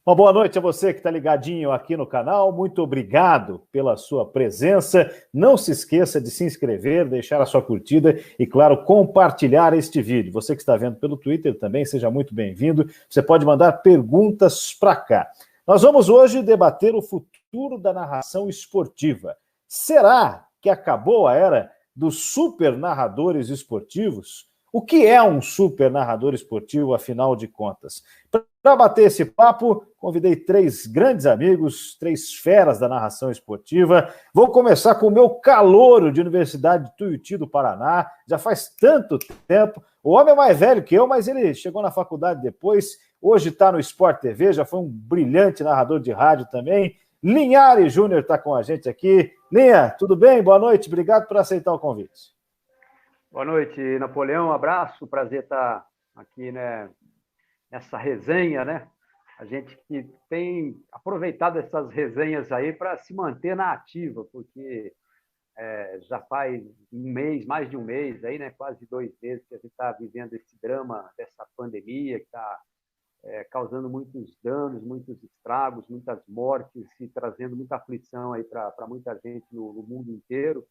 Uma boa noite a você que está ligadinho aqui no canal. Muito obrigado pela sua presença. Não se esqueça de se inscrever, deixar a sua curtida e, claro, compartilhar este vídeo. Você que está vendo pelo Twitter também, seja muito bem-vindo. Você pode mandar perguntas para cá. Nós vamos hoje debater o futuro da narração esportiva. Será que acabou a era dos super narradores esportivos? O que é um super narrador esportivo, afinal de contas? Para bater esse papo, convidei três grandes amigos, três feras da narração esportiva. Vou começar com o meu calouro de Universidade de Tuiuti do Paraná. Já faz tanto tempo. O homem é mais velho que eu, mas ele chegou na faculdade depois. Hoje está no Sport TV, já foi um brilhante narrador de rádio também. Linhares Júnior está com a gente aqui. Linha, tudo bem? Boa noite. Obrigado por aceitar o convite. Boa noite, Napoleão. Um abraço. Prazer estar aqui, né, nessa resenha, né? A gente que tem aproveitado essas resenhas aí para se manter na ativa, porque já faz um mês, mais de um mês, aí, né? Quase 2 meses que a gente está vivendo esse drama dessa pandemia que está causando muitos danos, muitos estragos, muitas mortes e trazendo muita aflição aí para muita gente no mundo inteiro.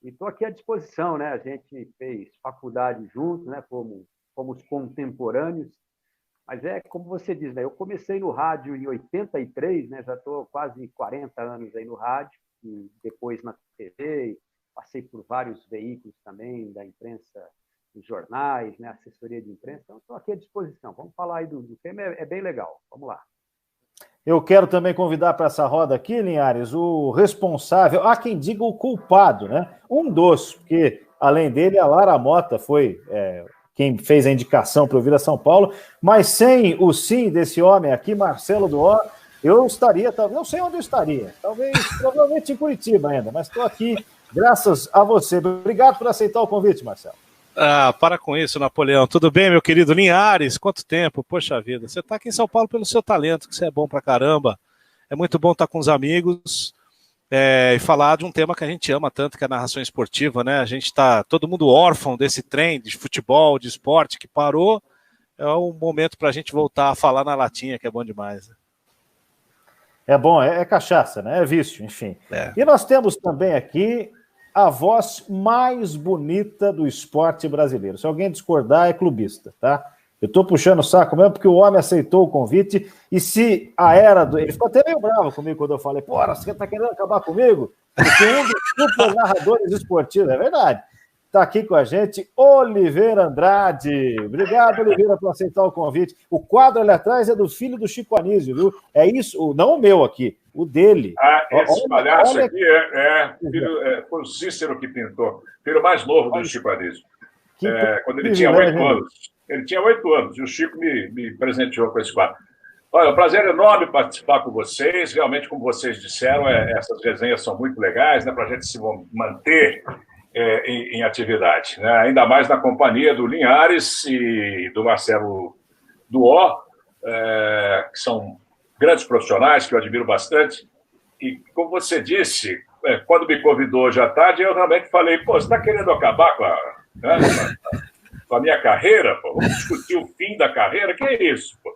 E estou aqui à disposição, né? A gente fez faculdade juntos, né? Fomos contemporâneos, mas como você diz, né? Eu comecei no rádio em 83, né? Já estou quase 40 anos aí no rádio, e depois na TV, passei por vários veículos também, da imprensa, dos jornais, né? Assessoria de imprensa, então estou aqui à disposição. Vamos falar aí do tema, é bem legal. Vamos lá. Eu quero também convidar para essa roda aqui, Linhares, o responsável, há quem diga o culpado, né? Um dos, porque além dele, a Lara Mota foi quem fez a indicação para eu vir a São Paulo, mas sem o sim desse homem aqui, Marcelo Duó, eu estaria, não sei onde eu estaria, provavelmente em Curitiba ainda, mas estou aqui graças a você. Obrigado por aceitar o convite, Marcelo. Para com isso, Napoleão. Tudo bem, meu querido Linhares? Quanto tempo? Poxa vida. Você está aqui em São Paulo pelo seu talento, que você é bom pra caramba. É muito bom estar com os amigos e falar de um tema que a gente ama tanto, que é a narração esportiva, né? A gente está todo mundo órfão desse trem de futebol, de esporte que parou. É um momento para a gente voltar a falar na latinha, que é bom demais. Né? É bom, é cachaça, né? É vício, enfim. E nós temos também aqui a voz mais bonita do esporte brasileiro. Se alguém discordar, é clubista, tá? Eu tô puxando o saco mesmo porque o homem aceitou o convite e se a era do... Ele ficou até meio bravo comigo quando eu falei, porra, você tá querendo acabar comigo? Porque um dos super narradores esportivos, é verdade, tá aqui com a gente, Oliveira Andrade. Obrigado, Oliveira, por aceitar o convite. O quadro ali atrás é do filho do Chico Anísio, viu? É isso, não o meu aqui, o dele. Esse palhaço aqui foi o Cícero que pintou. Filho mais novo do Chico Anísio. Quando ele tinha 8 anos. Ele tinha 8 anos e o Chico me presenteou com esse quadro. Olha, é um prazer enorme participar com vocês. Realmente, como vocês disseram, essas resenhas são muito legais, né, para a gente se manter em atividade. Né? Ainda mais na companhia do Linhares e do Marcelo Duó, que são grandes profissionais que eu admiro bastante. E, como você disse, quando me convidou hoje à tarde, eu realmente falei, você está querendo acabar com a minha carreira? Pô? Vamos discutir o fim da carreira? Que é isso? Pô?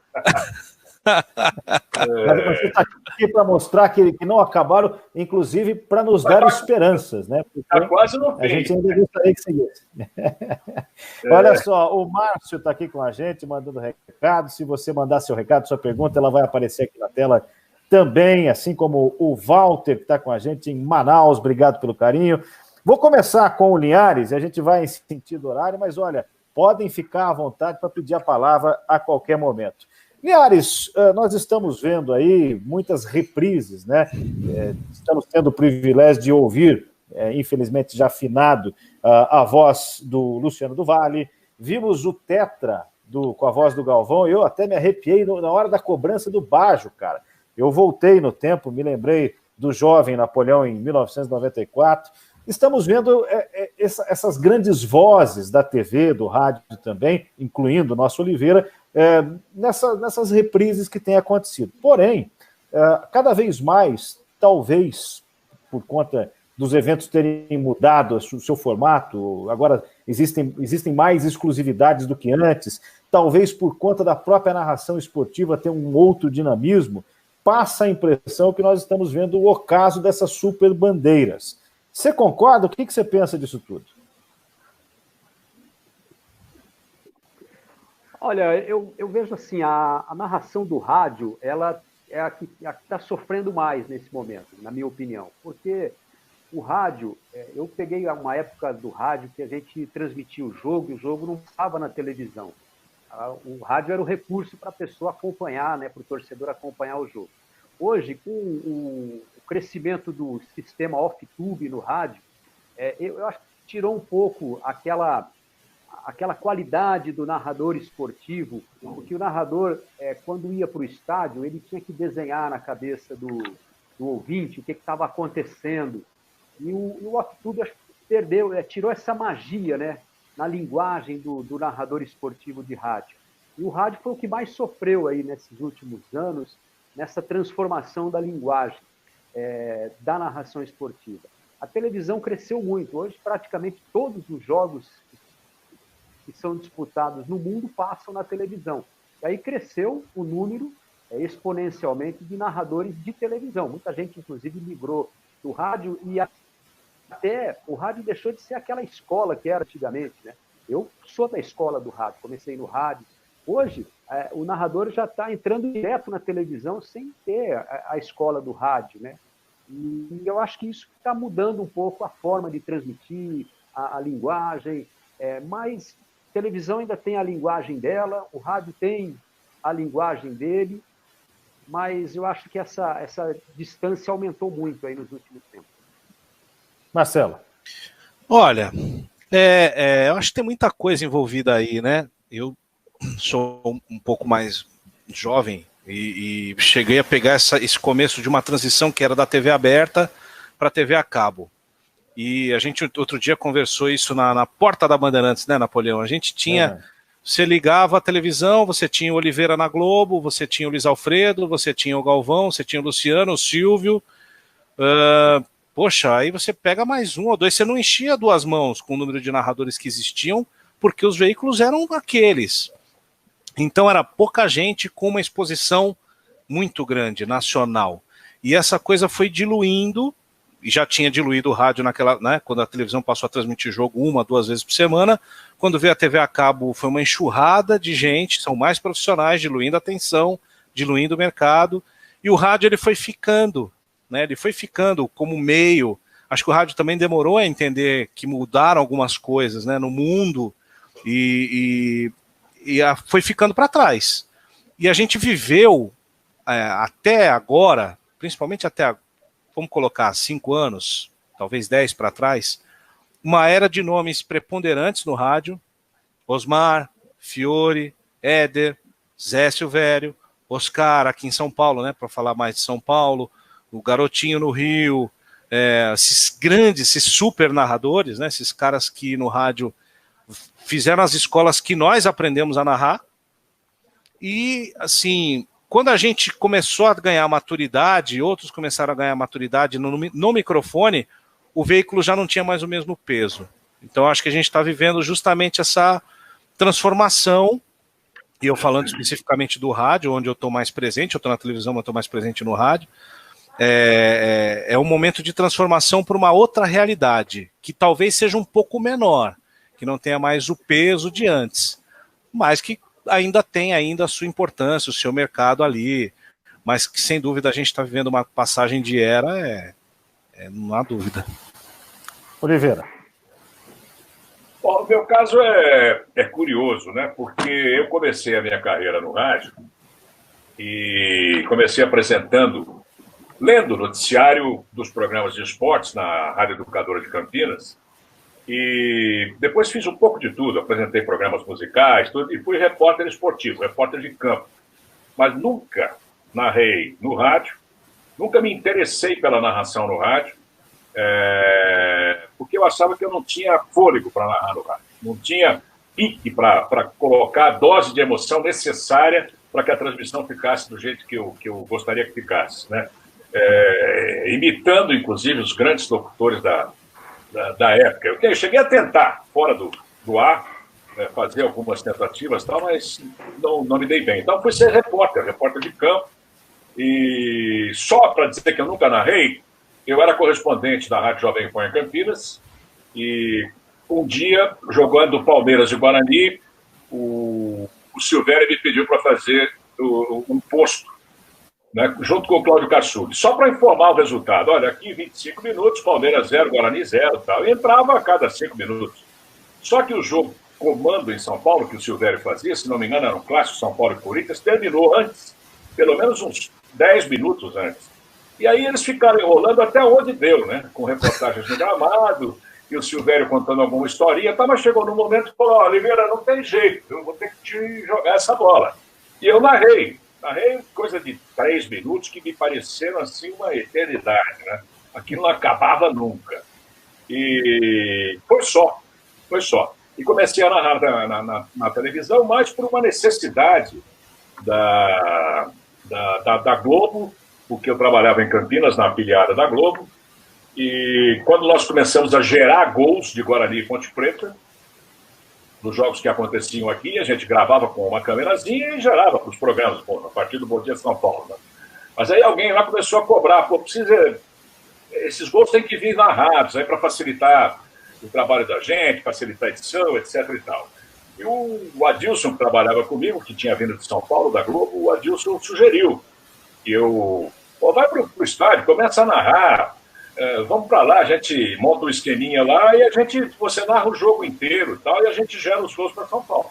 Mas você está aqui para mostrar que não acabaram, inclusive para nos dar esperanças, né? Está quase no fim. A gente ainda gostaria que seguisse. Olha só, o Márcio está aqui com a gente, mandando recado. Se você mandar seu recado, sua pergunta, ela vai aparecer aqui na tela também, assim como o Walter, que está com a gente em Manaus. Obrigado pelo carinho. Vou começar com o Linhares, e a gente vai em sentido horário, mas olha, podem ficar à vontade para pedir a palavra a qualquer momento. Linhares, nós estamos vendo aí muitas reprises, né? Estamos tendo o privilégio de ouvir, infelizmente já afinado, a voz do Luciano do Vale. Vimos o Tetra com a voz do Galvão, eu até me arrepiei na hora da cobrança do Bajo, cara. Eu voltei no tempo, me lembrei do jovem Napoleão em 1994. Estamos vendo essas grandes vozes da TV, do rádio também, incluindo o nosso Oliveira, nessas reprises que têm acontecido. Porém, cada vez mais, talvez por conta dos eventos terem mudado o seu formato, agora existem mais exclusividades do que antes, talvez por conta da própria narração esportiva ter um outro dinamismo, passa a impressão que nós estamos vendo o ocaso dessas super bandeiras. Você concorda? O que você pensa disso tudo? Olha, eu vejo assim, a narração do rádio, ela é a que está sofrendo mais nesse momento, na minha opinião, porque o rádio, eu peguei uma época do rádio que a gente transmitia o jogo e o jogo não estava na televisão. O rádio era o recurso para a pessoa acompanhar, né, para o torcedor acompanhar o jogo. Hoje, com o crescimento do sistema off-tube no rádio, eu acho que tirou um pouco aquela qualidade do narrador esportivo, porque o narrador, quando ia para o estádio, ele tinha que desenhar na cabeça do ouvinte o que estava acontecendo. E o off-tube perdeu, tirou essa magia, né, na linguagem do narrador esportivo de rádio. E o rádio foi o que mais sofreu aí nesses últimos anos, nessa transformação da linguagem da narração esportiva. A televisão cresceu muito. Hoje, praticamente todos os jogos que são disputados no mundo passam na televisão. E aí cresceu o número exponencialmente de narradores de televisão. Muita gente, inclusive, migrou do rádio e até o rádio deixou de ser aquela escola que era antigamente, né? Eu sou da escola do rádio, comecei no rádio. Hoje, o narrador já está entrando direto na televisão sem ter a escola do rádio, né? E eu acho que isso está mudando um pouco a forma de transmitir, a linguagem, mas televisão ainda tem a linguagem dela, o rádio tem a linguagem dele, mas eu acho que essa distância aumentou muito aí nos últimos tempos. Marcelo. Olha, eu acho que tem muita coisa envolvida aí, né? Eu sou um pouco mais jovem e cheguei a pegar esse começo de uma transição que era da TV aberta para a TV a cabo. E a gente outro dia conversou isso na porta da Bandeirantes, né, Napoleão? A gente tinha... Você ligava a televisão, você tinha o Oliveira na Globo, você tinha o Luiz Alfredo, você tinha o Galvão, você tinha o Luciano, o Silvio. Poxa, aí você pega mais um ou dois. Você não enchia duas mãos com o número de narradores que existiam, porque os veículos eram aqueles. Então era pouca gente com uma exposição muito grande, nacional. E essa coisa foi diluindo, e já tinha diluído o rádio naquela, né, quando a televisão passou a transmitir jogo 1, 2 vezes por semana. Quando veio a TV a cabo, foi uma enxurrada de gente, são mais profissionais, diluindo a atenção, diluindo o mercado. E o rádio ele foi ficando, né, ele foi ficando como meio. Acho que o rádio também demorou a entender que mudaram algumas coisas, né, no mundo e foi ficando para trás. E a gente viveu até agora, principalmente até, vamos colocar 5 anos, talvez 10 para trás, uma era de nomes preponderantes no rádio: Osmar, Fiore, Éder, Zé Silvério, Oscar aqui em São Paulo, né, para falar mais de São Paulo, o Garotinho no Rio, esses grandes, esses super narradores, né, esses caras que no rádio fizeram as escolas que nós aprendemos a narrar. E, assim, quando a gente começou a ganhar maturidade, outros começaram a ganhar maturidade no microfone, o veículo já não tinha mais o mesmo peso. Então, acho que a gente está vivendo justamente essa transformação, e eu falando especificamente do rádio, onde eu estou mais presente, eu estou na televisão, mas eu estou mais presente no rádio, é um momento de transformação para uma outra realidade, que talvez seja um pouco menor, que não tenha mais o peso de antes, mas que ainda tem a sua importância, o seu mercado ali, mas que sem dúvida a gente está vivendo uma passagem de era, não há dúvida. Oliveira. Bom, o meu caso é curioso, né? Porque eu comecei a minha carreira no rádio e comecei apresentando, lendo o noticiário dos programas de esportes na Rádio Educadora de Campinas. E depois fiz um pouco de tudo, apresentei programas musicais, tudo, e fui repórter esportivo, repórter de campo. Mas nunca narrei no rádio, nunca me interessei pela narração no rádio, porque eu achava que eu não tinha fôlego para narrar no rádio, não tinha pique para colocar a dose de emoção necessária para que a transmissão ficasse do jeito que eu gostaria que ficasse, né? Imitando, inclusive, os grandes locutores da época. Eu cheguei a tentar, fora do ar, fazer algumas tentativas, tal, mas não me dei bem. Então fui ser repórter de campo. E só para dizer que eu nunca narrei, eu era correspondente da Rádio Jovem Pan em Campinas, e um dia, jogando Palmeiras e Guarani, o Silvério me pediu para fazer um posto, né, junto com o Cláudio Kassug, só para informar o resultado. Olha, aqui 25 minutos, Palmeiras 0, Guarani 0, tal. E entrava a cada 5 minutos. Só que o jogo comando em São Paulo, que o Silvério fazia, se não me engano, era um clássico São Paulo e Corinthians, terminou antes, pelo menos uns 10 minutos antes. E aí eles ficaram enrolando até onde deu, né? Com reportagens no gramado, e o Silvério contando alguma historinha, mas chegou no momento e falou: Oliveira, não tem jeito, eu vou ter que te jogar essa bola. E eu narrei coisa de 3 minutos que me pareceram assim uma eternidade, né? Aquilo não acabava nunca. E foi só. E comecei a narrar na televisão, mais por uma necessidade da Globo, porque eu trabalhava em Campinas, na afiliada da Globo, e quando nós começamos a gerar gols de Guarani e Ponte Preta, nos jogos que aconteciam aqui, a gente gravava com uma câmerazinha e gerava para os programas, a partir do Bom Dia São Paulo. Né? Mas aí alguém lá começou a cobrar, esses gols têm que vir narrados aí para facilitar o trabalho da gente, facilitar a edição, etc. e tal. E o Adilson, que trabalhava comigo, que tinha vindo de São Paulo, da Globo, o Adilson sugeriu que vai para o estádio, começa a narrar, vamos para lá, a gente monta um esqueminha lá e você narra o jogo inteiro e tal, e a gente gera os gols para São Paulo.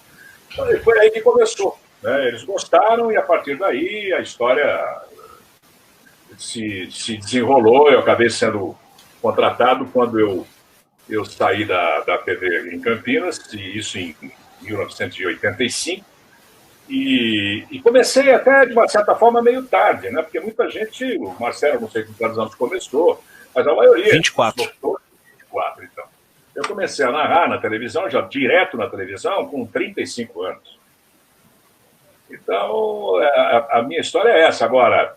Então, foi aí que começou. Né? Eles gostaram e a partir daí a história se desenrolou. Eu acabei sendo contratado quando eu saí da TV em Campinas, e isso em 1985, e comecei até, de uma certa forma, meio tarde, né? Porque muita gente, o Marcelo, não sei quantos anos começou, mas a maioria... 24. 24, então. Eu comecei a narrar na televisão, já direto na televisão, com 35 anos. Então, a minha história é essa. Agora,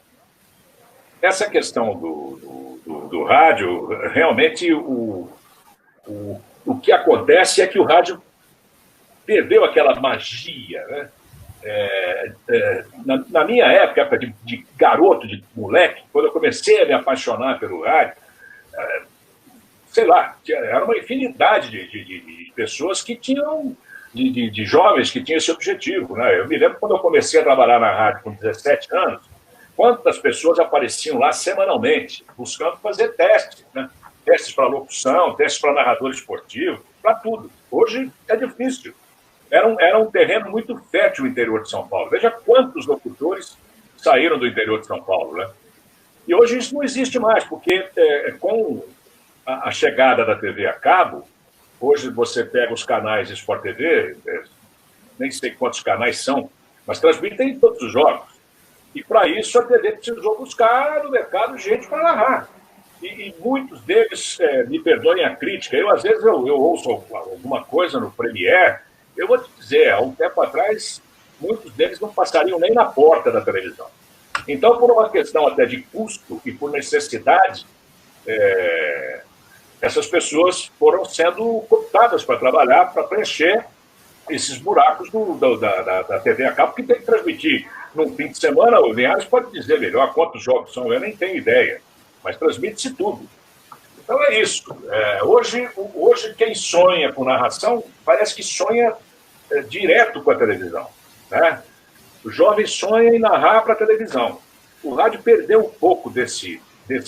essa questão do rádio, realmente, o que acontece é que o rádio perdeu aquela magia, né? Na minha época de garoto, de moleque, quando eu comecei a me apaixonar pelo rádio, sei lá, era uma infinidade de pessoas que tinham, de jovens que tinham esse objetivo, né? Eu me lembro quando eu comecei a trabalhar na rádio com 17 anos, quantas pessoas apareciam lá semanalmente, buscando fazer testes, né? Testes para locução, testes para narrador esportivo, para tudo. Hoje é difícil. Era um terreno muito fértil o interior de São Paulo. Veja quantos locutores saíram do interior de São Paulo, né? E hoje isso não existe mais, porque com a chegada da TV a cabo, hoje você pega os canais Sport TV, nem sei quantos canais são, mas transmitem todos os jogos. E para isso a TV precisou buscar no mercado gente para narrar. E muitos deles, me perdoem a crítica, às vezes eu ouço alguma coisa no Premiere. Eu vou te dizer, há um tempo atrás, muitos deles não passariam nem na porta da televisão. Então, por uma questão até de custo e por necessidade, essas pessoas foram sendo cooptadas para trabalhar, para preencher esses buracos da TV a cabo, que tem que transmitir num fim de semana. O Linhares pode dizer melhor quantos jogos são, eu nem tenho ideia, mas transmite-se tudo. Então é isso. Hoje quem sonha com narração parece que sonha direto com a televisão. Né? O jovem sonha em narrar para a televisão. O rádio perdeu um pouco desse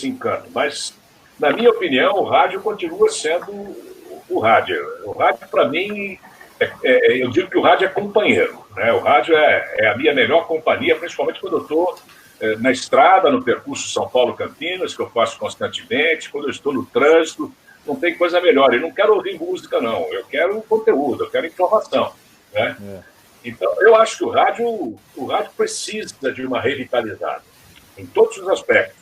encanto, mas, na minha opinião, o rádio continua sendo o rádio. O rádio, para mim, eu digo que o rádio é companheiro. Né? O rádio é a minha melhor companhia, principalmente quando eu estou na estrada, no percurso São Paulo-Campinas, que eu faço constantemente, quando eu estou no trânsito, não tem coisa melhor. Eu não quero ouvir música, não. Eu quero conteúdo, eu quero informação. Né? Então, eu acho que o rádio precisa de uma revitalizada, em todos os aspectos.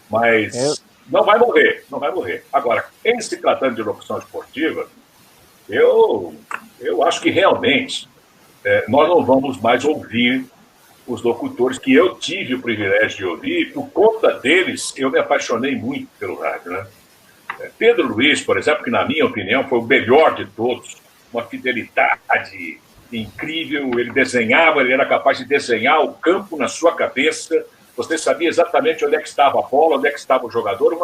Mas não vai morrer. Agora, em se tratando de locução esportiva, eu acho que realmente nós não vamos mais ouvir os locutores que eu tive o privilégio de ouvir. Por conta deles, eu me apaixonei muito pelo rádio. Né? Pedro Luiz, por exemplo, que na minha opinião foi o melhor de todos, uma fidelidade incrível. Ele desenhava, ele era capaz de desenhar o campo na sua cabeça. Você sabia exatamente onde é que estava a bola, onde é que estava o jogador.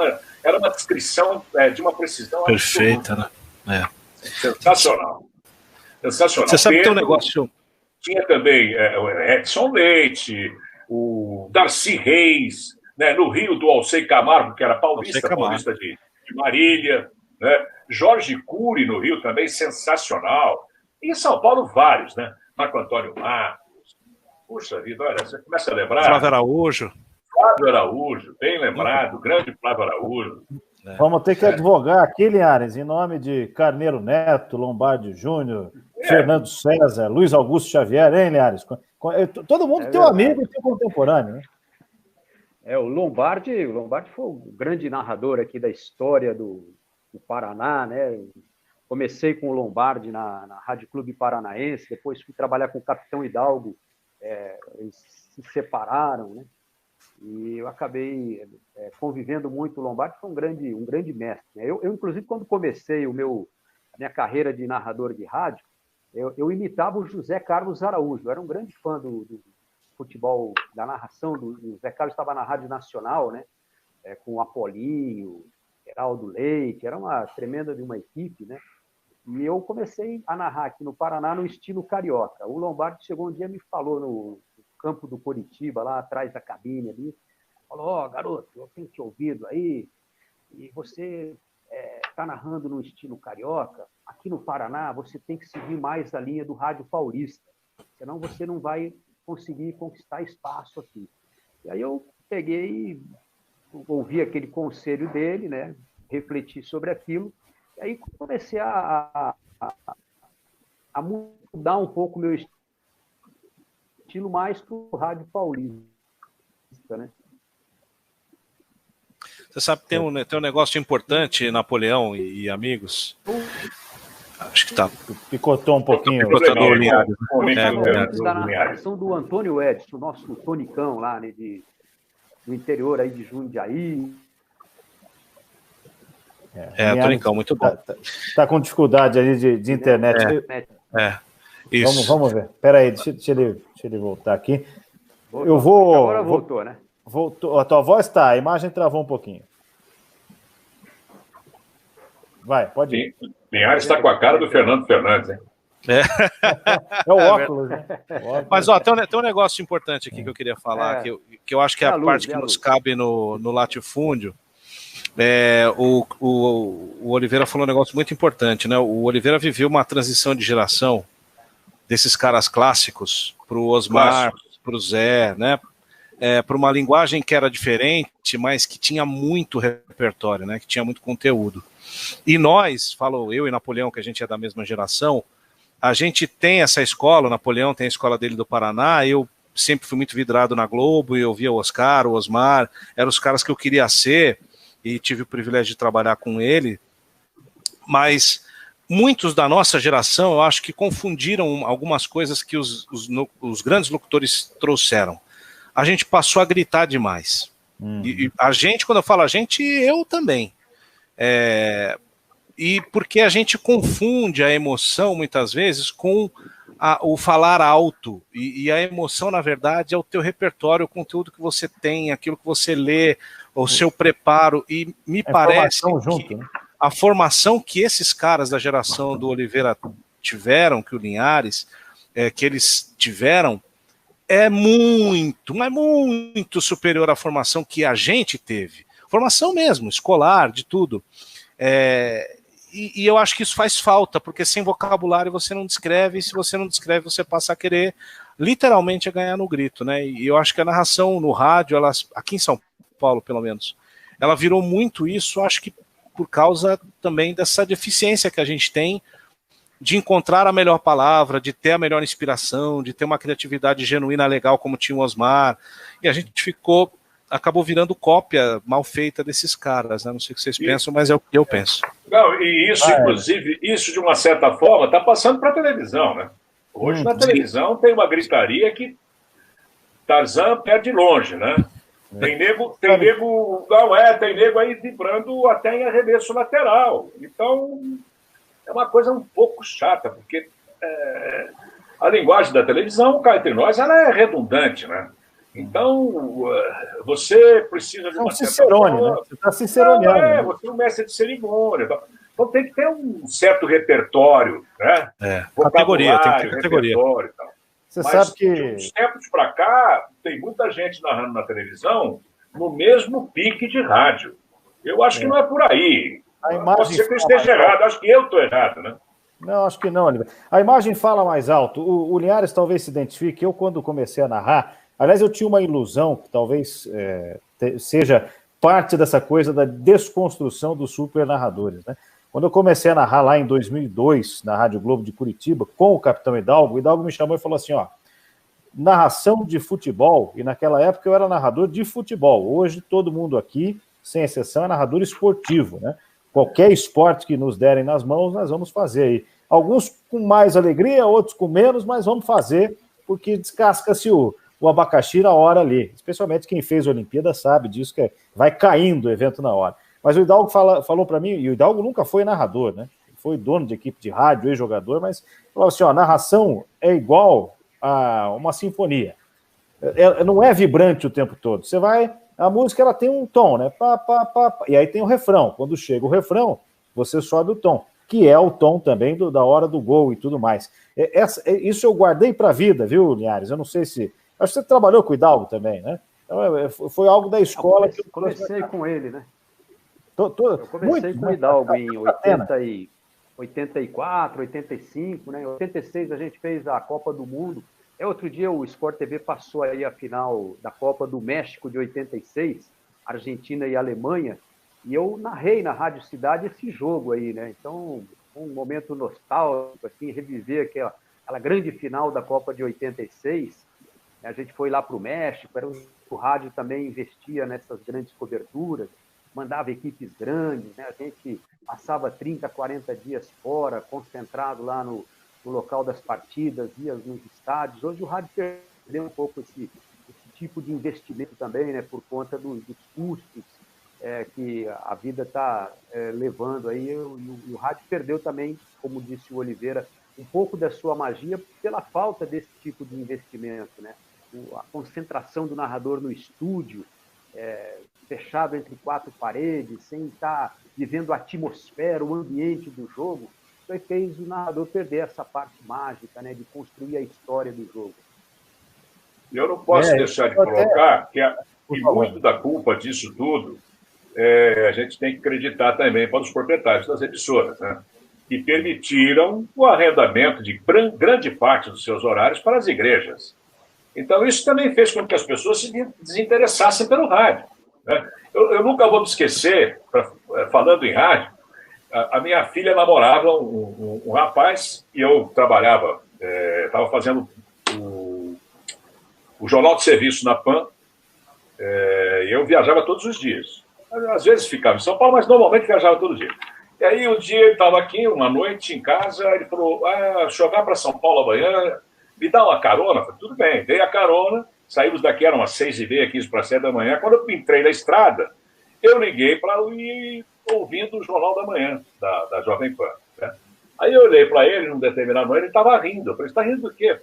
Era uma descrição de uma precisão perfeita, né? Sensacional. Sensacional. Você sabe que tem um negócio... Tinha também o Edson Leite, o Darcy Reis, né? No Rio, do Alcei Camargo, que era paulista de Marília, né? Jorge Cury no Rio também, sensacional. E em São Paulo, vários, né? Marco Antônio Marcos. Puxa vida, olha, você começa a lembrar. Flávio Araújo, bem lembrado, grande Flávio Araújo. Vamos ter que advogar aqui, Linhares, em nome de Carneiro Neto, Lombardi Júnior, Fernando César, Luiz Augusto Xavier, hein, Linhares? Todo mundo tem um amigo e tem um contemporâneo, né? O Lombardi foi o grande narrador aqui da história do Paraná, né? Comecei com o Lombardi na Rádio Clube Paranaense, depois fui trabalhar com o Capitão Hidalgo, eles se separaram, né? E eu acabei convivendo muito. O Lombardi foi um grande mestre, né? Eu, inclusive, quando comecei a minha carreira de narrador de rádio, eu imitava o José Carlos Araújo. Eu era um grande fã do futebol, da narração. O José Carlos estava na Rádio Nacional, né? Com o Apolinho, Geraldo Leite, era uma tremenda de uma equipe, né? E eu comecei a narrar aqui no Paraná no estilo carioca. O Lombardi chegou um dia e me falou no campo do Coritiba, lá atrás da cabine ali, falou: garoto, eu tenho te ouvido aí, e você está narrando no estilo carioca. Aqui no Paraná você tem que seguir mais a linha do rádio paulista, senão você não vai conseguir conquistar espaço aqui. E aí eu peguei e ouvi aquele conselho dele, né? Refleti sobre aquilo, e aí comecei a mudar um pouco o meu estilo mais para o rádio paulista, né? Você sabe que tem um negócio importante, Napoleão e amigos. Acho que tá. Picotou um pouquinho. Picotando o Linhares. Da narração do Antônio Edson, o nosso tonicão lá, né, do interior aí de Jundiaí. Tonicão, muito bom. Tá com dificuldade ali de internet. Isso. Vamos ver. Espera aí, deixa ele voltar aqui. Agora voltou, né? Voltou. A tua voz tá, a imagem travou um pouquinho. Vai, pode ir. Linhares está com a cara do Fernando Fernandes, hein? É o óculos, né? Mas tem um negócio importante aqui que eu queria falar, que eu acho que é a parte que nos cabe no latifúndio. O Oliveira falou um negócio muito importante, né? O Oliveira viveu uma transição de geração desses caras clássicos para o Osmar, para o Zé, né? Para uma linguagem que era diferente, mas que tinha muito repertório, né? Que tinha muito conteúdo. E nós, falo eu e Napoleão, que a gente é da mesma geração, a gente tem essa escola. O Napoleão tem a escola dele do Paraná. Eu sempre fui muito vidrado na Globo e eu via o Oscar, o Osmar, eram os caras que eu queria ser e tive o privilégio de trabalhar com ele. Mas muitos da nossa geração, eu acho que confundiram algumas coisas que os grandes locutores trouxeram. A gente passou a gritar demais. E a gente, quando eu falo a gente, eu também. E porque a gente confunde a emoção, muitas vezes, com o falar alto. E a emoção, na verdade, é o teu repertório, o conteúdo que você tem, aquilo que você lê, o seu preparo. E me parece que a formação que esses caras da geração do Oliveira tiveram, que o Linhares, que eles tiveram, é muito superior à formação que a gente teve. Formação mesmo, escolar, de tudo. E eu acho que isso faz falta, porque sem vocabulário você não descreve, e se você não descreve, você passa a querer literalmente ganhar no grito, né? E eu acho que a narração no rádio, aqui em São Paulo, pelo menos, ela virou muito isso, acho que por causa também dessa deficiência que a gente tem de encontrar a melhor palavra, de ter a melhor inspiração, de ter uma criatividade genuína, legal, como tinha o Osmar, e a gente acabou virando cópia mal feita desses caras, né? Não sei o que vocês pensam, mas é o que eu penso. Não, e isso, inclusive, isso de uma certa forma está passando para a televisão, né? Hoje na televisão tem uma gritaria que Tarzan perde longe, né? Tem nego aí vibrando até em arremesso lateral. Então, é uma coisa um pouco chata, porque a linguagem da televisão, cá entre nós, ela é redundante, né? Então, você precisa de uma Cicerone, forma... né? Você está ciceroneando. Né? Você é um mestre de cerimônia. Então tem que ter um certo repertório, né? Categoria, tem que ter categoria. E tal. Você sabe que... de uns tempos para cá, tem muita gente narrando na televisão no mesmo pique de rádio. Eu acho que não é por aí. Pode ser que eu esteja errado, acho que eu estou errado, né? Não, acho que não, Oliver. A imagem fala mais alto. O Linhares talvez se identifique. Eu, quando comecei a narrar, aliás, eu tinha uma ilusão que talvez seja parte dessa coisa da desconstrução dos super narradores, né? Quando eu comecei a narrar lá em 2002, na Rádio Globo de Curitiba, com o Capitão Hidalgo, o Hidalgo me chamou e falou assim, ó, narração de futebol, e naquela época eu era narrador de futebol. Hoje todo mundo aqui, sem exceção, é narrador esportivo, né? Qualquer esporte que nos derem nas mãos, nós vamos fazer aí. Alguns com mais alegria, outros com menos, mas vamos fazer, porque descasca-se o abacaxi na hora ali. Especialmente quem fez a Olimpíada sabe disso, que vai caindo o evento na hora. Mas o Hidalgo falou para mim, e o Hidalgo nunca foi narrador, né? Foi dono de equipe de rádio, ex-jogador, mas falou assim, ó, narração é igual a uma sinfonia. Não é vibrante o tempo todo. Você vai... A música, ela tem um tom, né? Pá, pá, pá, pá. E aí tem o refrão. Quando chega o refrão, você sobe o tom, que é o tom também da hora do gol e tudo mais. Isso eu guardei para a vida, viu, Linhares? Eu não sei se... Acho que você trabalhou com o Hidalgo também, né? Então, foi algo da escola... Eu comecei com ele, né? Eu comecei com o Hidalgo em 84, 85, né? Em 86 a gente fez a Copa do Mundo. Outro dia o Sport TV passou aí a final da Copa do México de 86, Argentina e Alemanha, e eu narrei na Rádio Cidade esse jogo aí, né? Então, um momento nostálgico, assim, reviver aquela grande final da Copa de 86. A gente foi lá para o México, o rádio também investia nessas grandes coberturas, mandava equipes grandes, né? A gente passava 30, 40 dias fora, concentrado lá no local das partidas, ia nos estádios. Hoje o rádio perdeu um pouco esse tipo de investimento também, né, por conta dos custos que a vida está levando aí, e o rádio perdeu também, como disse o Oliveira, um pouco da sua magia pela falta desse tipo de investimento, né? A concentração do narrador no estúdio, fechado entre quatro paredes, sem estar vivendo a atmosfera, o ambiente do jogo, isso fez o narrador perder essa parte mágica, né, de construir a história do jogo. Eu não posso deixar de colocar que muito da culpa disso tudo a gente tem que acreditar também para os proprietários das emissoras, né, que permitiram o arrendamento de grande parte dos seus horários para as igrejas. Então, isso também fez com que as pessoas se desinteressassem pelo rádio, né? Eu nunca vou me esquecer, falando em rádio, a minha filha namorava um rapaz e eu trabalhava, estava fazendo o jornal de serviço na PAN, e eu viajava todos os dias. Às vezes ficava em São Paulo, mas normalmente viajava todo dia. E aí um dia ele estava aqui, uma noite em casa, ele falou, deixa eu ir para São Paulo amanhã, me dá uma carona? Eu falei, tudo bem, dei a carona, saímos daqui, eram umas 6h30, 15 para 7 da manhã. Quando eu entrei na estrada, eu liguei para ir ouvindo o Jornal da Manhã, da Jovem Pan, né? Aí eu olhei para ele, num determinado momento, ele estava rindo. Eu falei, você está rindo do quê?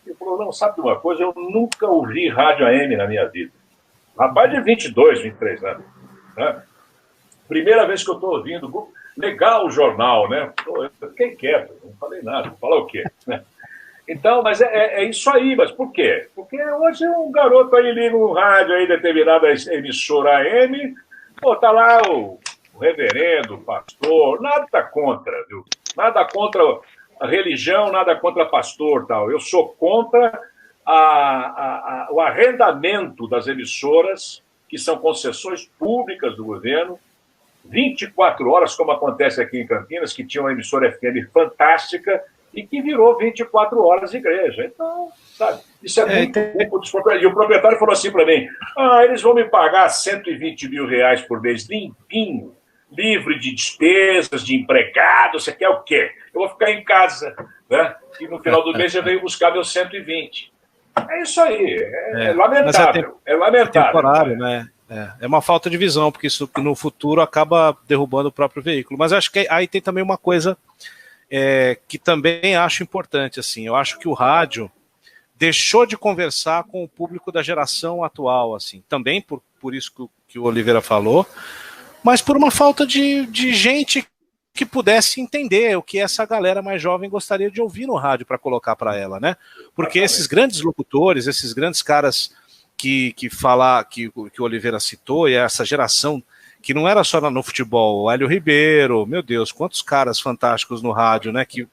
Ele falou, não, sabe de uma coisa? Eu nunca ouvi rádio AM na minha vida. Rapaz de 22, 23 anos, né? Primeira vez que eu estou ouvindo, legal o jornal, né? Eu fiquei quieto, não falei nada, vou falar o quê, né? Então, mas é isso aí, mas por quê? Porque hoje um garoto aí liga um rádio aí, determinada emissora AM, pô, tá lá o reverendo, o pastor, nada contra, viu? Nada contra a religião, nada contra pastor, tal. Eu sou contra o arrendamento das emissoras, que são concessões públicas do governo, 24 horas, como acontece aqui em Campinas, que tinha uma emissora FM fantástica e que virou 24 horas de igreja. Então, sabe, isso é muito culpa dos proprietários. E o proprietário falou assim para mim, eles vão me pagar R$120 mil por mês, limpinho, livre de despesas, de empregado, você quer o quê? Eu vou ficar em casa, né? E no final do mês eu venho buscar meus 120. É isso aí, é lamentável. É lamentável. Temporário, né? É uma falta de visão, porque isso no futuro acaba derrubando o próprio veículo. Mas acho que aí tem também uma coisa que também acho importante, assim. Eu acho que o rádio deixou de conversar com o público da geração atual, assim. Também por isso que o Oliveira falou, mas por uma falta de gente que pudesse entender o que essa galera mais jovem gostaria de ouvir no rádio para colocar para ela, né? Porque esses grandes locutores, esses grandes caras que o Oliveira citou, e essa geração que não era só no futebol, o Hélio Ribeiro, meu Deus, quantos caras fantásticos no rádio, né? Que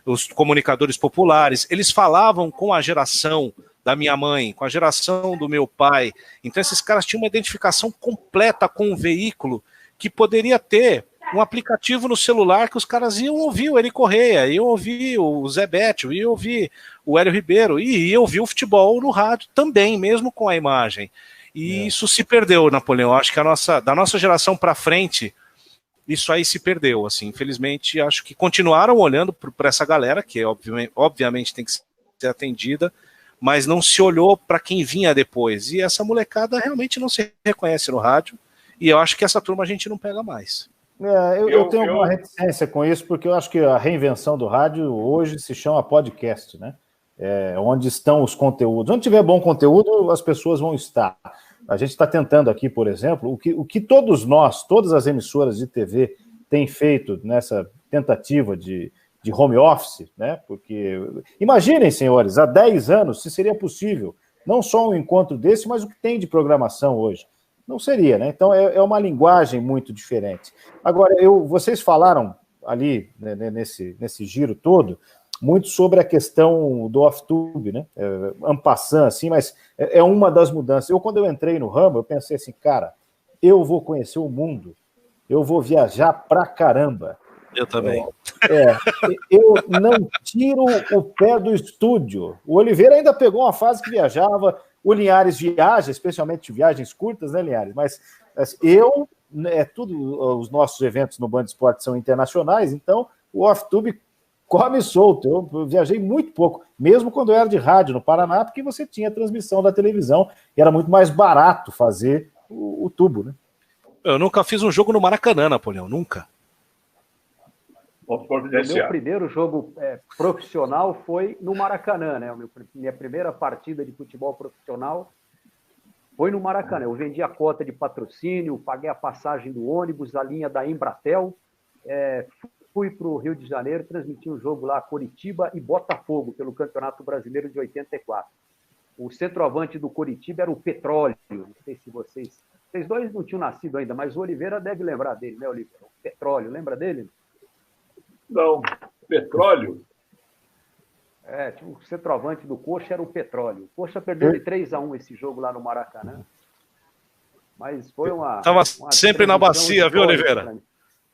os comunicadores populares, eles falavam com a geração da minha mãe, com a geração do meu pai. Então esses caras tinham uma identificação completa com o veículo, que poderia ter um aplicativo no celular que os caras iam ouvir o Eri Correia, iam ouvir o Zé Bétio, iam ouvir o Hélio Ribeiro, e iam ouvir o futebol no rádio também, mesmo com a imagem. E isso se perdeu, Napoleão. Acho que da nossa geração para frente, isso aí se perdeu. Assim, infelizmente, acho que continuaram olhando para essa galera, que obviamente tem que ser atendida, mas não se olhou para quem vinha depois. E essa molecada realmente não se reconhece no rádio, e eu acho que essa turma a gente não pega mais. Eu tenho alguma reticência com isso, porque eu acho que a reinvenção do rádio hoje se chama podcast, né? Onde estão os conteúdos. Onde tiver bom conteúdo, as pessoas vão estar. A gente está tentando aqui, por exemplo, o que todos nós, todas as emissoras de TV têm feito nessa tentativa de home office, né? Porque imaginem, senhores, há 10 anos se seria possível não só um encontro desse, mas o que tem de programação hoje. Não seria, né? Então é uma linguagem muito diferente. Agora, vocês falaram ali, né, nesse giro todo, muito sobre a questão do off-tube, né? En passant, assim, mas é uma das mudanças. Quando eu entrei no ramo, eu pensei assim, cara, eu vou conhecer o mundo, eu vou viajar pra caramba. Eu também. Eu não tiro o pé do estúdio. O Oliveira ainda pegou uma fase que viajava. O Linhares viaja, especialmente viagens curtas, né, Linhares? Mas os nossos eventos no Band Esporte são internacionais, então o off-tube come solto. Eu viajei muito pouco, mesmo quando eu era de rádio no Paraná, porque você tinha transmissão da televisão e era muito mais barato fazer o tubo, né? Eu nunca fiz um jogo no Maracanã, Napoleão, nunca. O meu primeiro jogo profissional foi no Maracanã, né? Minha primeira partida de futebol profissional foi no Maracanã. Eu vendi a cota de patrocínio, paguei a passagem do ônibus, a linha da Embratel, fui para o Rio de Janeiro, transmiti um jogo lá, Coritiba e Botafogo, pelo Campeonato Brasileiro de 84. O centroavante do Coritiba era o Petróleo. Não sei se vocês dois não tinham nascido ainda, mas o Oliveira deve lembrar dele, né, Oliveira? O Petróleo, lembra dele? Não, Petróleo? O centroavante do Coxa era o Petróleo. O Coxa perdeu de 3-1 esse jogo lá no Maracanã. Mas foi uma... Estava sempre na bacia, viu, Oliveira?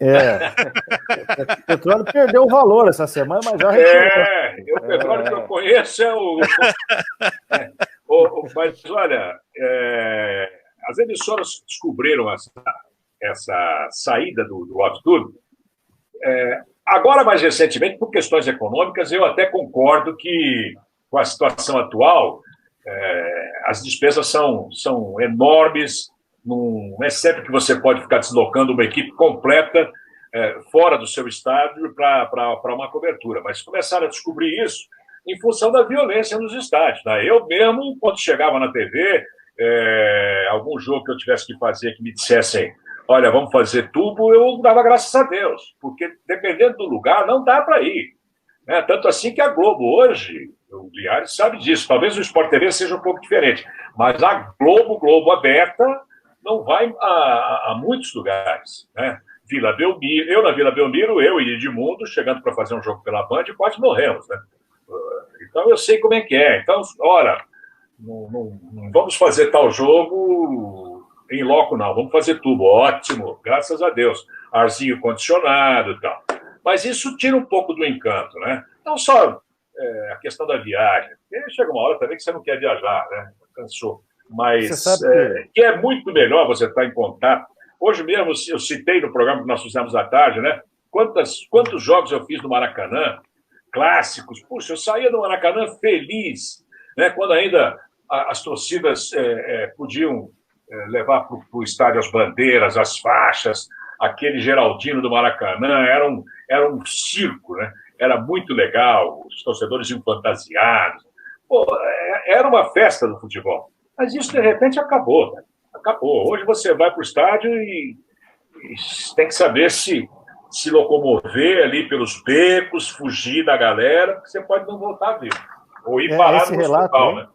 O Petróleo perdeu o valor essa semana, mas já retirou. O Petróleo que eu conheço é o... Mas, olha, as emissoras descobriram essa saída do off-tube. Agora, mais recentemente, por questões econômicas, eu até concordo que, com a situação atual, as despesas são enormes, não é sempre que você pode ficar deslocando uma equipe completa fora do seu estádio para uma cobertura, mas começaram a descobrir isso em função da violência nos estádios. Né? Eu mesmo, quando chegava na TV, algum jogo que eu tivesse que fazer, que me dissessem, olha, vamos fazer tubo, eu dava graças a Deus, porque dependendo do lugar, não dá para ir. Né? Tanto assim que a Globo hoje, o Linhares sabe disso, talvez o Sport TV seja um pouco diferente, mas a Globo aberta, não vai a muitos lugares. Né? Vila Belmiro, eu na Vila Belmiro, eu e Edmundo, chegando para fazer um jogo pela Band, quase morremos. Né? Então eu sei como é que é. Então, ora, não vamos fazer tal jogo em loco, não. Vamos fazer tubo. Ótimo, graças a Deus. Arzinho condicionado e tal. Mas isso tira um pouco do encanto, né? Não só a questão da viagem. Porque chega uma hora também que você não quer viajar, né? Cansou. Mas que é muito melhor você estar em contato. Hoje mesmo, eu citei no programa que nós fizemos à tarde, né? Quantos jogos eu fiz no Maracanã? Clássicos. Puxa, eu saía do Maracanã feliz, né? Quando ainda as torcidas podiam levar para o estádio as bandeiras, as faixas, aquele Geraldino do Maracanã, era um circo, né? Era muito legal, os torcedores iam fantasiados. Pô, era uma festa do futebol. Mas isso, de repente, acabou. Né? Acabou. Hoje você vai para o estádio e tem que saber se locomover ali pelos becos, fugir da galera, porque você pode não voltar a ver. Ou ir parar no hospital, né?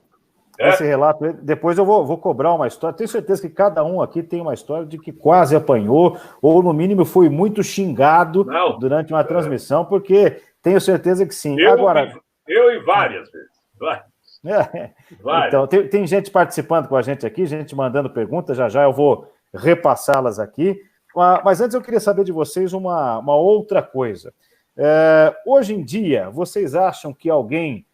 Esse relato, depois eu vou cobrar uma história. Tenho certeza que cada um aqui tem uma história de que quase apanhou, ou no mínimo foi muito xingado durante uma transmissão, porque tenho certeza que sim. Eu e várias vezes. Então, tem gente participando com a gente aqui, gente mandando perguntas, já eu vou repassá-las aqui. Mas antes eu queria saber de vocês uma outra coisa. Hoje em dia, vocês acham que alguém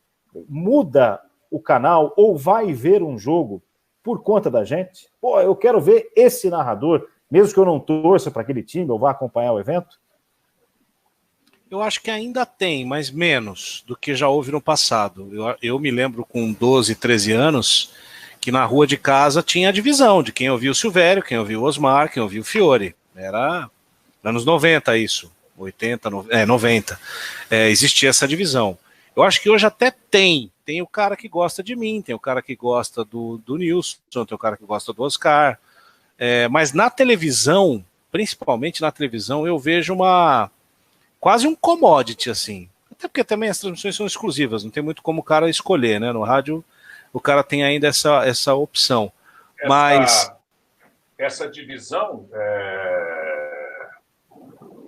muda o canal ou vai ver um jogo por conta da gente? Pô, eu quero ver esse narrador, mesmo que eu não torça para aquele time ou vá acompanhar o evento? Eu acho que ainda tem, mas menos do que já houve no passado. Eu me lembro com 12, 13 anos que na rua de casa tinha a divisão de quem ouvia o Silvério, quem ouvia o Osmar, quem ouvia o Fiore. Era anos 90 isso, 80, 90. Existia essa divisão. Eu acho que hoje até tem o cara que gosta de mim, tem o cara que gosta do Nilson, tem o cara que gosta do Oscar, mas na televisão, principalmente na televisão, eu vejo quase um commodity, assim, até porque também as transmissões são exclusivas, não tem muito como o cara escolher, né, no rádio o cara tem ainda essa opção, essa divisão,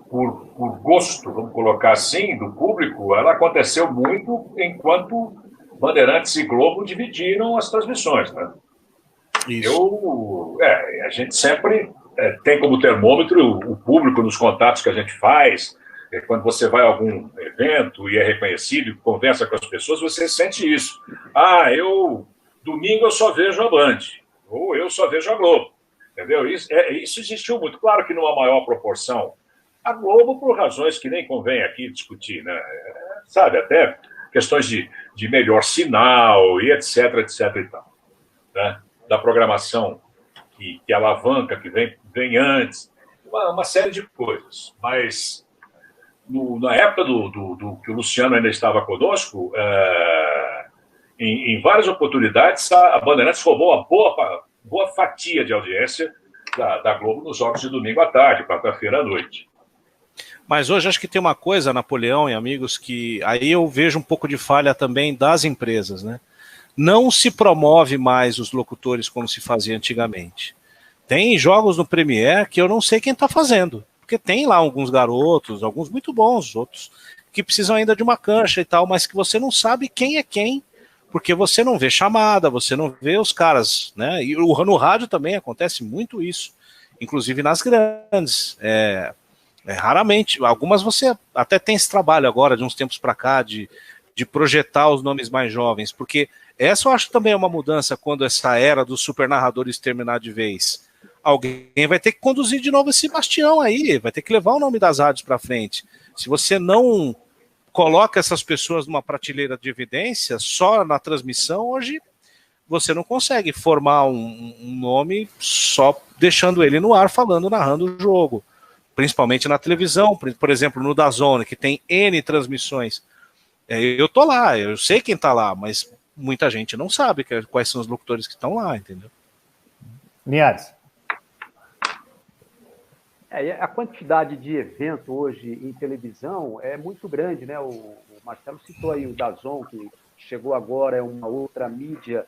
por gosto, vamos colocar assim, do público, ela aconteceu muito enquanto Bandeirantes e Globo dividiram as transmissões, né? Isso. A gente sempre tem como termômetro o público nos contatos que a gente faz. Quando você vai a algum evento e é reconhecido e conversa com as pessoas, você sente isso. Domingo eu só vejo a Band, ou eu só vejo a Globo. Entendeu? Isso existiu muito. Claro que numa maior proporção. A Globo, por razões que nem convém aqui discutir, né? Sabe, até questões de melhor sinal e etc e tal. Né? Da programação que alavanca, que vem antes. Uma série de coisas. Mas na época do que o Luciano ainda estava conosco, em várias oportunidades, a Bandeirantes roubou uma boa fatia de audiência da Globo nos jogos de domingo à tarde, quarta-feira à noite. Mas hoje acho que tem uma coisa, Napoleão e amigos, que aí eu vejo um pouco de falha também das empresas, né? Não se promove mais os locutores como se fazia antigamente. Tem jogos no Premiere que eu não sei quem está fazendo, porque tem lá alguns garotos, alguns muito bons, outros que precisam ainda de uma cancha e tal, mas que você não sabe quem é quem, porque você não vê chamada, você não vê os caras, né? E no rádio também acontece muito isso, inclusive nas grandes. Raramente, algumas você até tem esse trabalho agora, de uns tempos para cá, de projetar os nomes mais jovens, porque essa eu acho também é uma mudança quando essa era dos super narradores terminar de vez. Alguém vai ter que conduzir de novo esse bastião aí, vai ter que levar o nome das rádios para frente. Se você não coloca essas pessoas numa prateleira de evidência, só na transmissão, hoje você não consegue formar um nome só deixando ele no ar, falando, narrando o jogo. Principalmente na televisão, por exemplo, no DAZN, que tem N transmissões. Eu tô lá, eu sei quem tá lá, mas muita gente não sabe quais são os locutores que estão lá, entendeu? Linhares. A quantidade de evento hoje em televisão é muito grande, né? O Marcelo citou aí o DAZN, que chegou agora, é uma outra mídia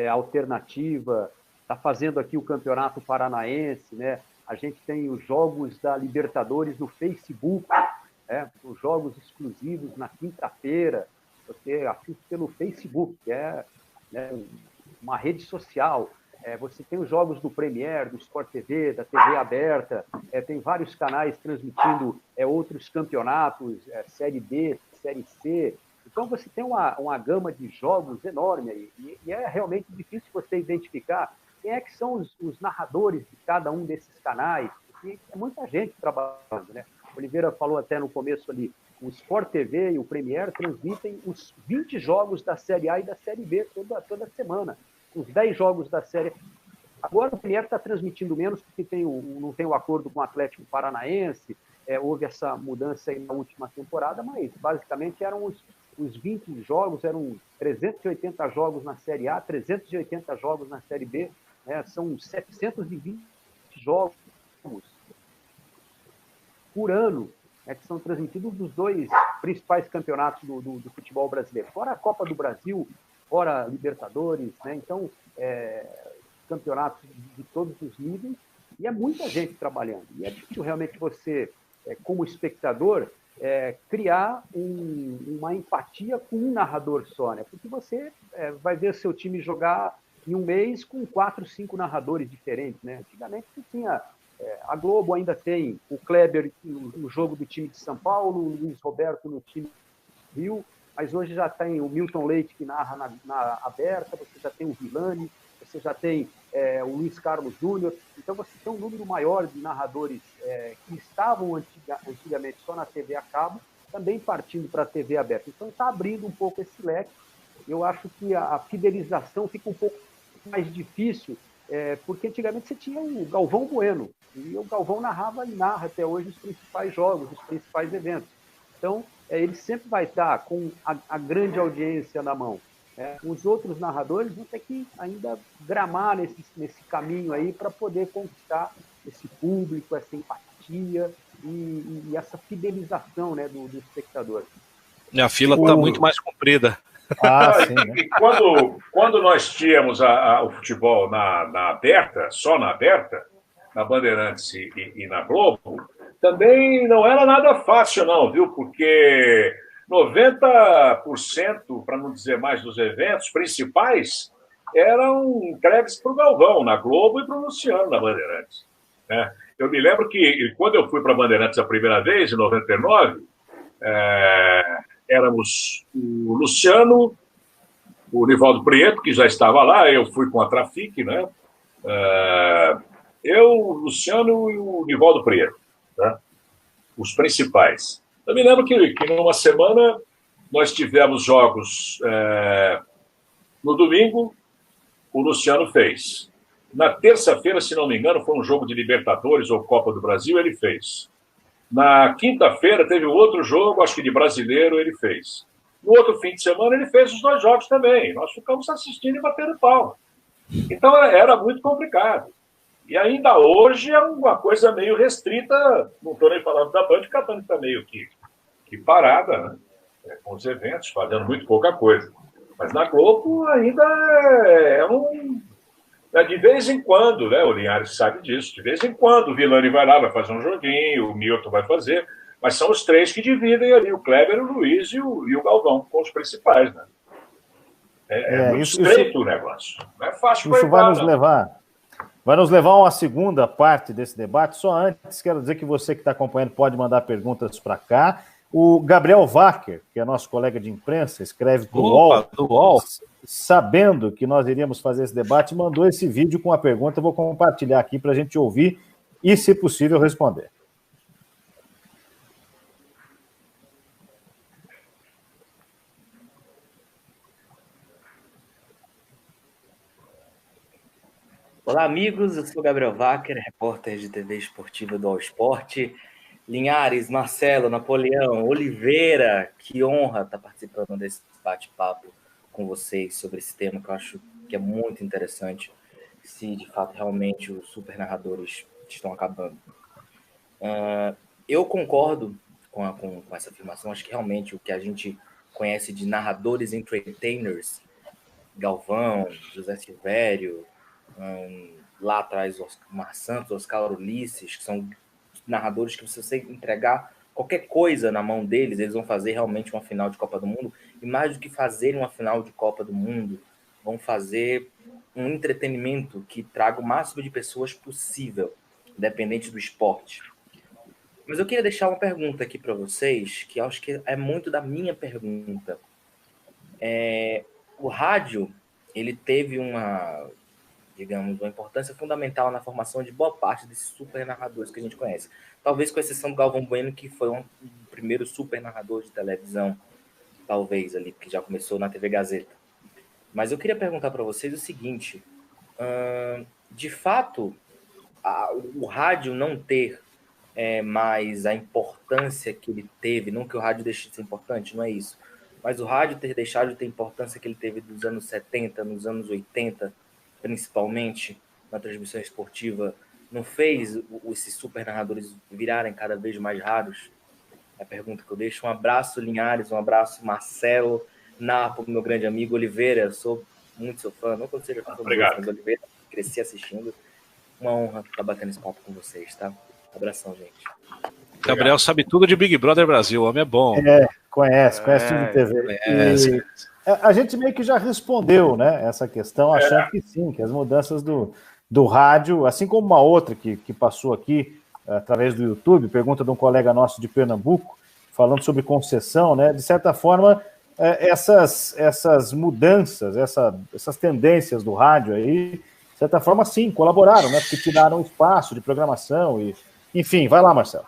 alternativa, está fazendo aqui o Campeonato Paranaense, né? A gente tem os jogos da Libertadores no Facebook, os jogos exclusivos na quinta-feira, você assiste pelo Facebook, que é uma rede social. Você tem os jogos do Premiere, do Sport TV, da TV aberta, tem vários canais transmitindo outros campeonatos, Série B, Série C. Então, você tem uma gama de jogos enorme aí, e é realmente difícil você identificar quem é que são os narradores de cada um desses canais, porque é muita gente trabalhando, né? O Oliveira falou até no começo ali, o Sport TV e o Premiere transmitem os 20 jogos da Série A e da Série B toda semana. Os 10 jogos da Série Agora o Premier está transmitindo menos porque não tem o acordo com o Atlético Paranaense, houve essa mudança aí na última temporada, mas basicamente eram os 20 jogos, eram 380 jogos na Série A, 380 jogos na Série B, né? São 720 jogos por ano, né, que são transmitidos dos dois principais campeonatos do futebol brasileiro, fora a Copa do Brasil, fora Libertadores, né? Então, campeonatos de todos os níveis, e é muita gente trabalhando. E é difícil realmente você, como espectador, criar uma empatia com um narrador só, né? Porque você vai ver seu time jogar em um mês com 4, 5 narradores diferentes, né? Antigamente você tinha... a Globo ainda tem o Kleber no jogo do time de São Paulo, o Luiz Roberto no time do Rio, mas hoje já tem o Milton Leite que narra na aberta, você já tem o Villani, você já tem o Luiz Carlos Júnior, então você tem um número maior de narradores que estavam antigamente só na TV a cabo, também partindo para a TV aberta. Então está abrindo um pouco esse leque. Eu acho que a fidelização fica um pouco mais difícil, porque antigamente você tinha o Galvão Bueno, e o Galvão narrava e narra até hoje os principais jogos, os principais eventos. Então, ele sempre vai estar com a grande audiência na mão. Os outros narradores vão ter que ainda gramar nesse caminho aí para poder conquistar esse público, essa empatia e essa fidelização, né, do espectador. A fila está muito mais comprida. Sim, né? E quando nós tínhamos o futebol na aberta, só na aberta, na Bandeirantes e na Globo, também não era nada fácil, não, viu? Porque 90%, para não dizer mais, dos eventos principais eram entregues para o Galvão, na Globo, e para o Luciano, na Bandeirantes. Né? Eu me lembro que, quando eu fui para a Bandeirantes a primeira vez, em 99, éramos o Luciano, o Nivaldo Prieto, que já estava lá, eu fui com a Trafic, né? Eu, o Luciano e o Nivaldo Prieto, né? Os principais. Eu me lembro que numa semana nós tivemos jogos no domingo, o Luciano fez. Na terça-feira, se não me engano, foi um jogo de Libertadores ou Copa do Brasil, ele fez. Na quinta-feira teve outro jogo, acho que de brasileiro, ele fez. No outro fim de semana ele fez os 2 jogos também. Nós ficamos assistindo e batendo palma. Então era muito complicado. E ainda hoje é uma coisa meio restrita, não estou nem falando da Band, porque a Band está meio que parada, né? Com os eventos, fazendo muito pouca coisa. Mas na Globo ainda de vez em quando, né? O Linhares sabe disso, de vez em quando o Villani vai lá, vai fazer um joguinho, o Milton vai fazer, mas são os 3 que dividem ali, o Kleber, o Luiz e o Galvão, com os principais, né? Muito estreito o negócio. Não é fácil. Isso vai nos levar a uma segunda parte desse debate. Só antes, quero dizer que você que está acompanhando pode mandar perguntas para cá. O Gabriel Wacker, que é nosso colega de imprensa, escreve para o UOL, sabendo que nós iríamos fazer esse debate, mandou esse vídeo com a pergunta. Eu vou compartilhar aqui para a gente ouvir e, se possível, responder. Olá, amigos. Eu sou Gabriel Wacker, repórter de TV esportiva do All Sport. Linhares, Marcelo, Napoleão, Oliveira, que honra estar participando desse bate-papo com vocês sobre esse tema que eu acho que é muito interessante, se de fato realmente os super narradores estão acabando. Eu concordo com essa afirmação. Acho que realmente o que a gente conhece de narradores entertainers, Galvão, José Silvério, lá atrás Osmar Santos, Oscar Ulisses, que são narradores que, se você entregar qualquer coisa na mão deles, eles vão fazer realmente uma final de Copa do Mundo, e mais do que fazerem uma final de Copa do Mundo, vão fazer um entretenimento que traga o máximo de pessoas possível, independente do esporte. Mas eu queria deixar uma pergunta aqui para vocês, que acho que é muito da minha pergunta. O rádio, ele teve uma importância fundamental na formação de boa parte desses super narradores que a gente conhece. Talvez com exceção do Galvão Bueno, que foi o primeiro super narrador de televisão, talvez ali, que já começou na TV Gazeta. Mas eu queria perguntar para vocês o seguinte: De fato, o rádio não ter mais a importância que ele teve, não que o rádio deixe de ser importante, não é isso, mas o rádio ter deixado de ter a importância que ele teve nos anos 70, nos anos 80, principalmente na transmissão esportiva, não fez esses super narradores virarem cada vez mais raros? É a pergunta que eu deixo. Um abraço, Linhares, um abraço, Marcelo, Napo, meu grande amigo, Oliveira, eu sou muito seu fã, não que eu seja fã do Oliveira, cresci assistindo. Uma honra estar batendo esse papo com vocês, tá? Abração, gente. Gabriel sabe tudo de Big Brother Brasil, o homem é bom. Conhece tudo de TV. A gente meio que já respondeu, né, essa questão, achando que sim, que as mudanças do rádio, assim como uma outra que passou aqui através do YouTube, pergunta de um colega nosso de Pernambuco, falando sobre concessão, né, de certa forma, essas mudanças, essas tendências do rádio aí, de certa forma, sim, colaboraram, né, porque tiraram espaço de programação e, enfim, vai lá, Marcelo.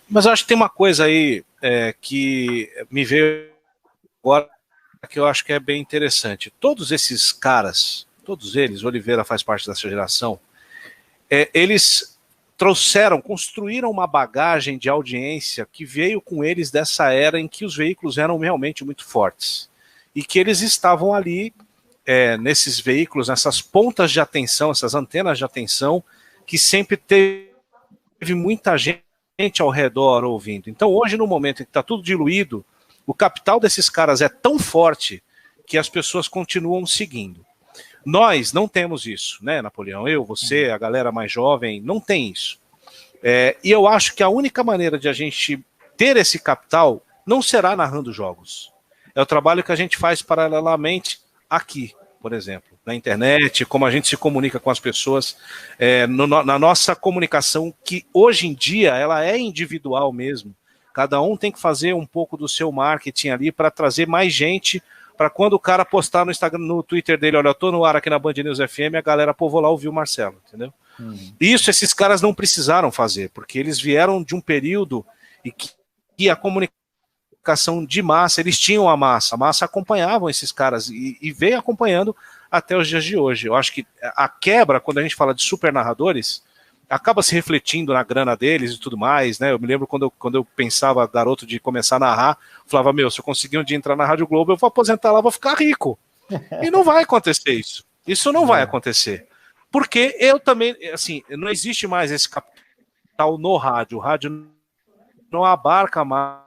Mas eu acho que tem uma coisa aí que me veio agora que eu acho que é bem interessante. Todos esses caras, todos eles, Oliveira faz parte dessa geração, eles construíram uma bagagem de audiência que veio com eles dessa era em que os veículos eram realmente muito fortes. E que eles estavam ali, nesses veículos, nessas pontas de atenção, essas antenas de atenção, que sempre teve muita gente ao redor ouvindo. Então hoje, no momento em que está tudo diluído, o capital desses caras é tão forte que as pessoas continuam seguindo. Nós não temos isso, né, Napoleão? Eu, você, a galera mais jovem, não tem isso. E eu acho que a única maneira de a gente ter esse capital não será narrando jogos. É o trabalho que a gente faz paralelamente aqui, por exemplo, na internet, como a gente se comunica com as pessoas, na nossa comunicação, que hoje em dia ela é individual mesmo. Cada um tem que fazer um pouco do seu marketing ali para trazer mais gente, para quando o cara postar no Instagram, no Twitter dele, olha, eu tô no ar aqui na Band News FM, a galera, pô, vou lá ouvir o Marcelo, entendeu? Isso esses caras não precisaram fazer, porque eles vieram de um período em que a comunicação de massa, eles tinham a massa acompanhavam esses caras e veio acompanhando até os dias de hoje. Eu acho que a quebra, quando a gente fala de super narradores, acaba se refletindo na grana deles e tudo mais, né? Eu me lembro quando eu pensava, garoto, de começar a narrar, falava, se eu conseguir um dia entrar na Rádio Globo, eu vou aposentar lá, vou ficar rico. E não vai acontecer isso. Isso não vai acontecer. Porque eu também, assim, não existe mais esse capital no rádio. O rádio não abarca mais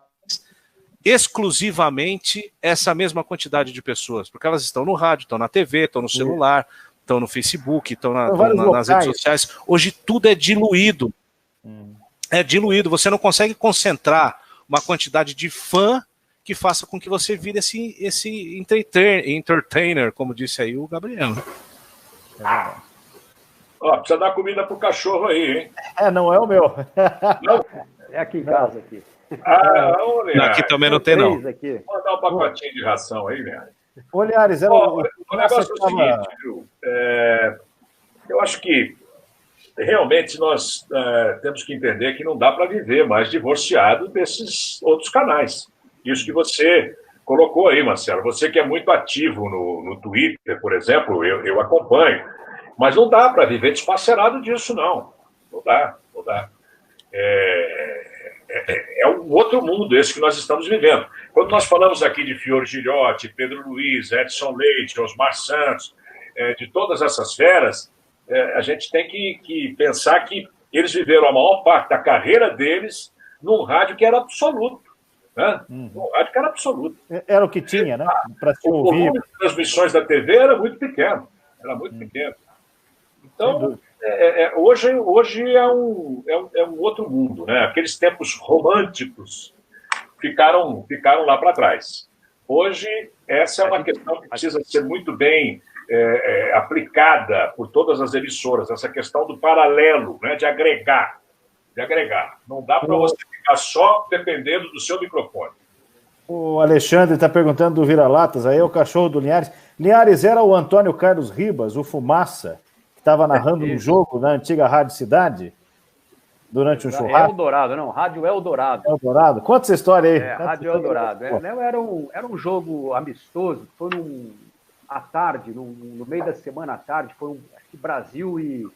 exclusivamente essa mesma quantidade de pessoas, porque elas estão no rádio, estão na TV, estão no celular, estão no Facebook, estão nas redes sociais. Hoje tudo é diluído. É diluído. Você não consegue concentrar uma quantidade de fã que faça com que você vire esse entertainer, como disse aí o Gabriel. Precisa dar comida pro cachorro aí, hein? Não é o meu. Não? É aqui em casa. Aqui. Não, aqui também não tem, não. Vou dar um pacotinho de ração aí, velho. Ô, Linhares, o negócio é o seguinte, viu? Eu acho que realmente nós temos que entender que não dá para viver mais divorciado desses outros canais. Isso que você colocou aí, Marcelo. Você que é muito ativo no Twitter, por exemplo, eu acompanho. Mas não dá para viver desparcerado disso, não. Não dá. É um outro mundo esse que nós estamos vivendo. Quando nós falamos aqui de Fiore Gilhote, Pedro Luiz, Edson Leite, Osmar Santos, de todas essas feras, a gente tem que pensar que eles viveram a maior parte da carreira deles num rádio que era absoluto. Né? Um rádio que era absoluto. Era o que tinha, né? Para se ouvir. O volume de transmissões da TV era muito pequeno. Então, hoje é um outro mundo, né? Aqueles tempos românticos ficaram lá para trás. Hoje, essa é uma questão que precisa ser muito bem aplicada por todas as emissoras, essa questão do paralelo, né? De agregar. Não dá para você ficar só dependendo do seu microfone. O Alexandre está perguntando do Vira-Latas, aí é o cachorro do Linhares. Linhares era o Antônio Carlos Ribas, o Fumaça, que estava narrando um jogo na antiga Rádio Cidade, durante um churrasco. Eldorado, não, Rádio Eldorado. Eldorado? Conta essa história aí. Rádio Eldorado. Era um jogo amistoso, foi à tarde, no meio da semana à tarde, foi acho que Brasil e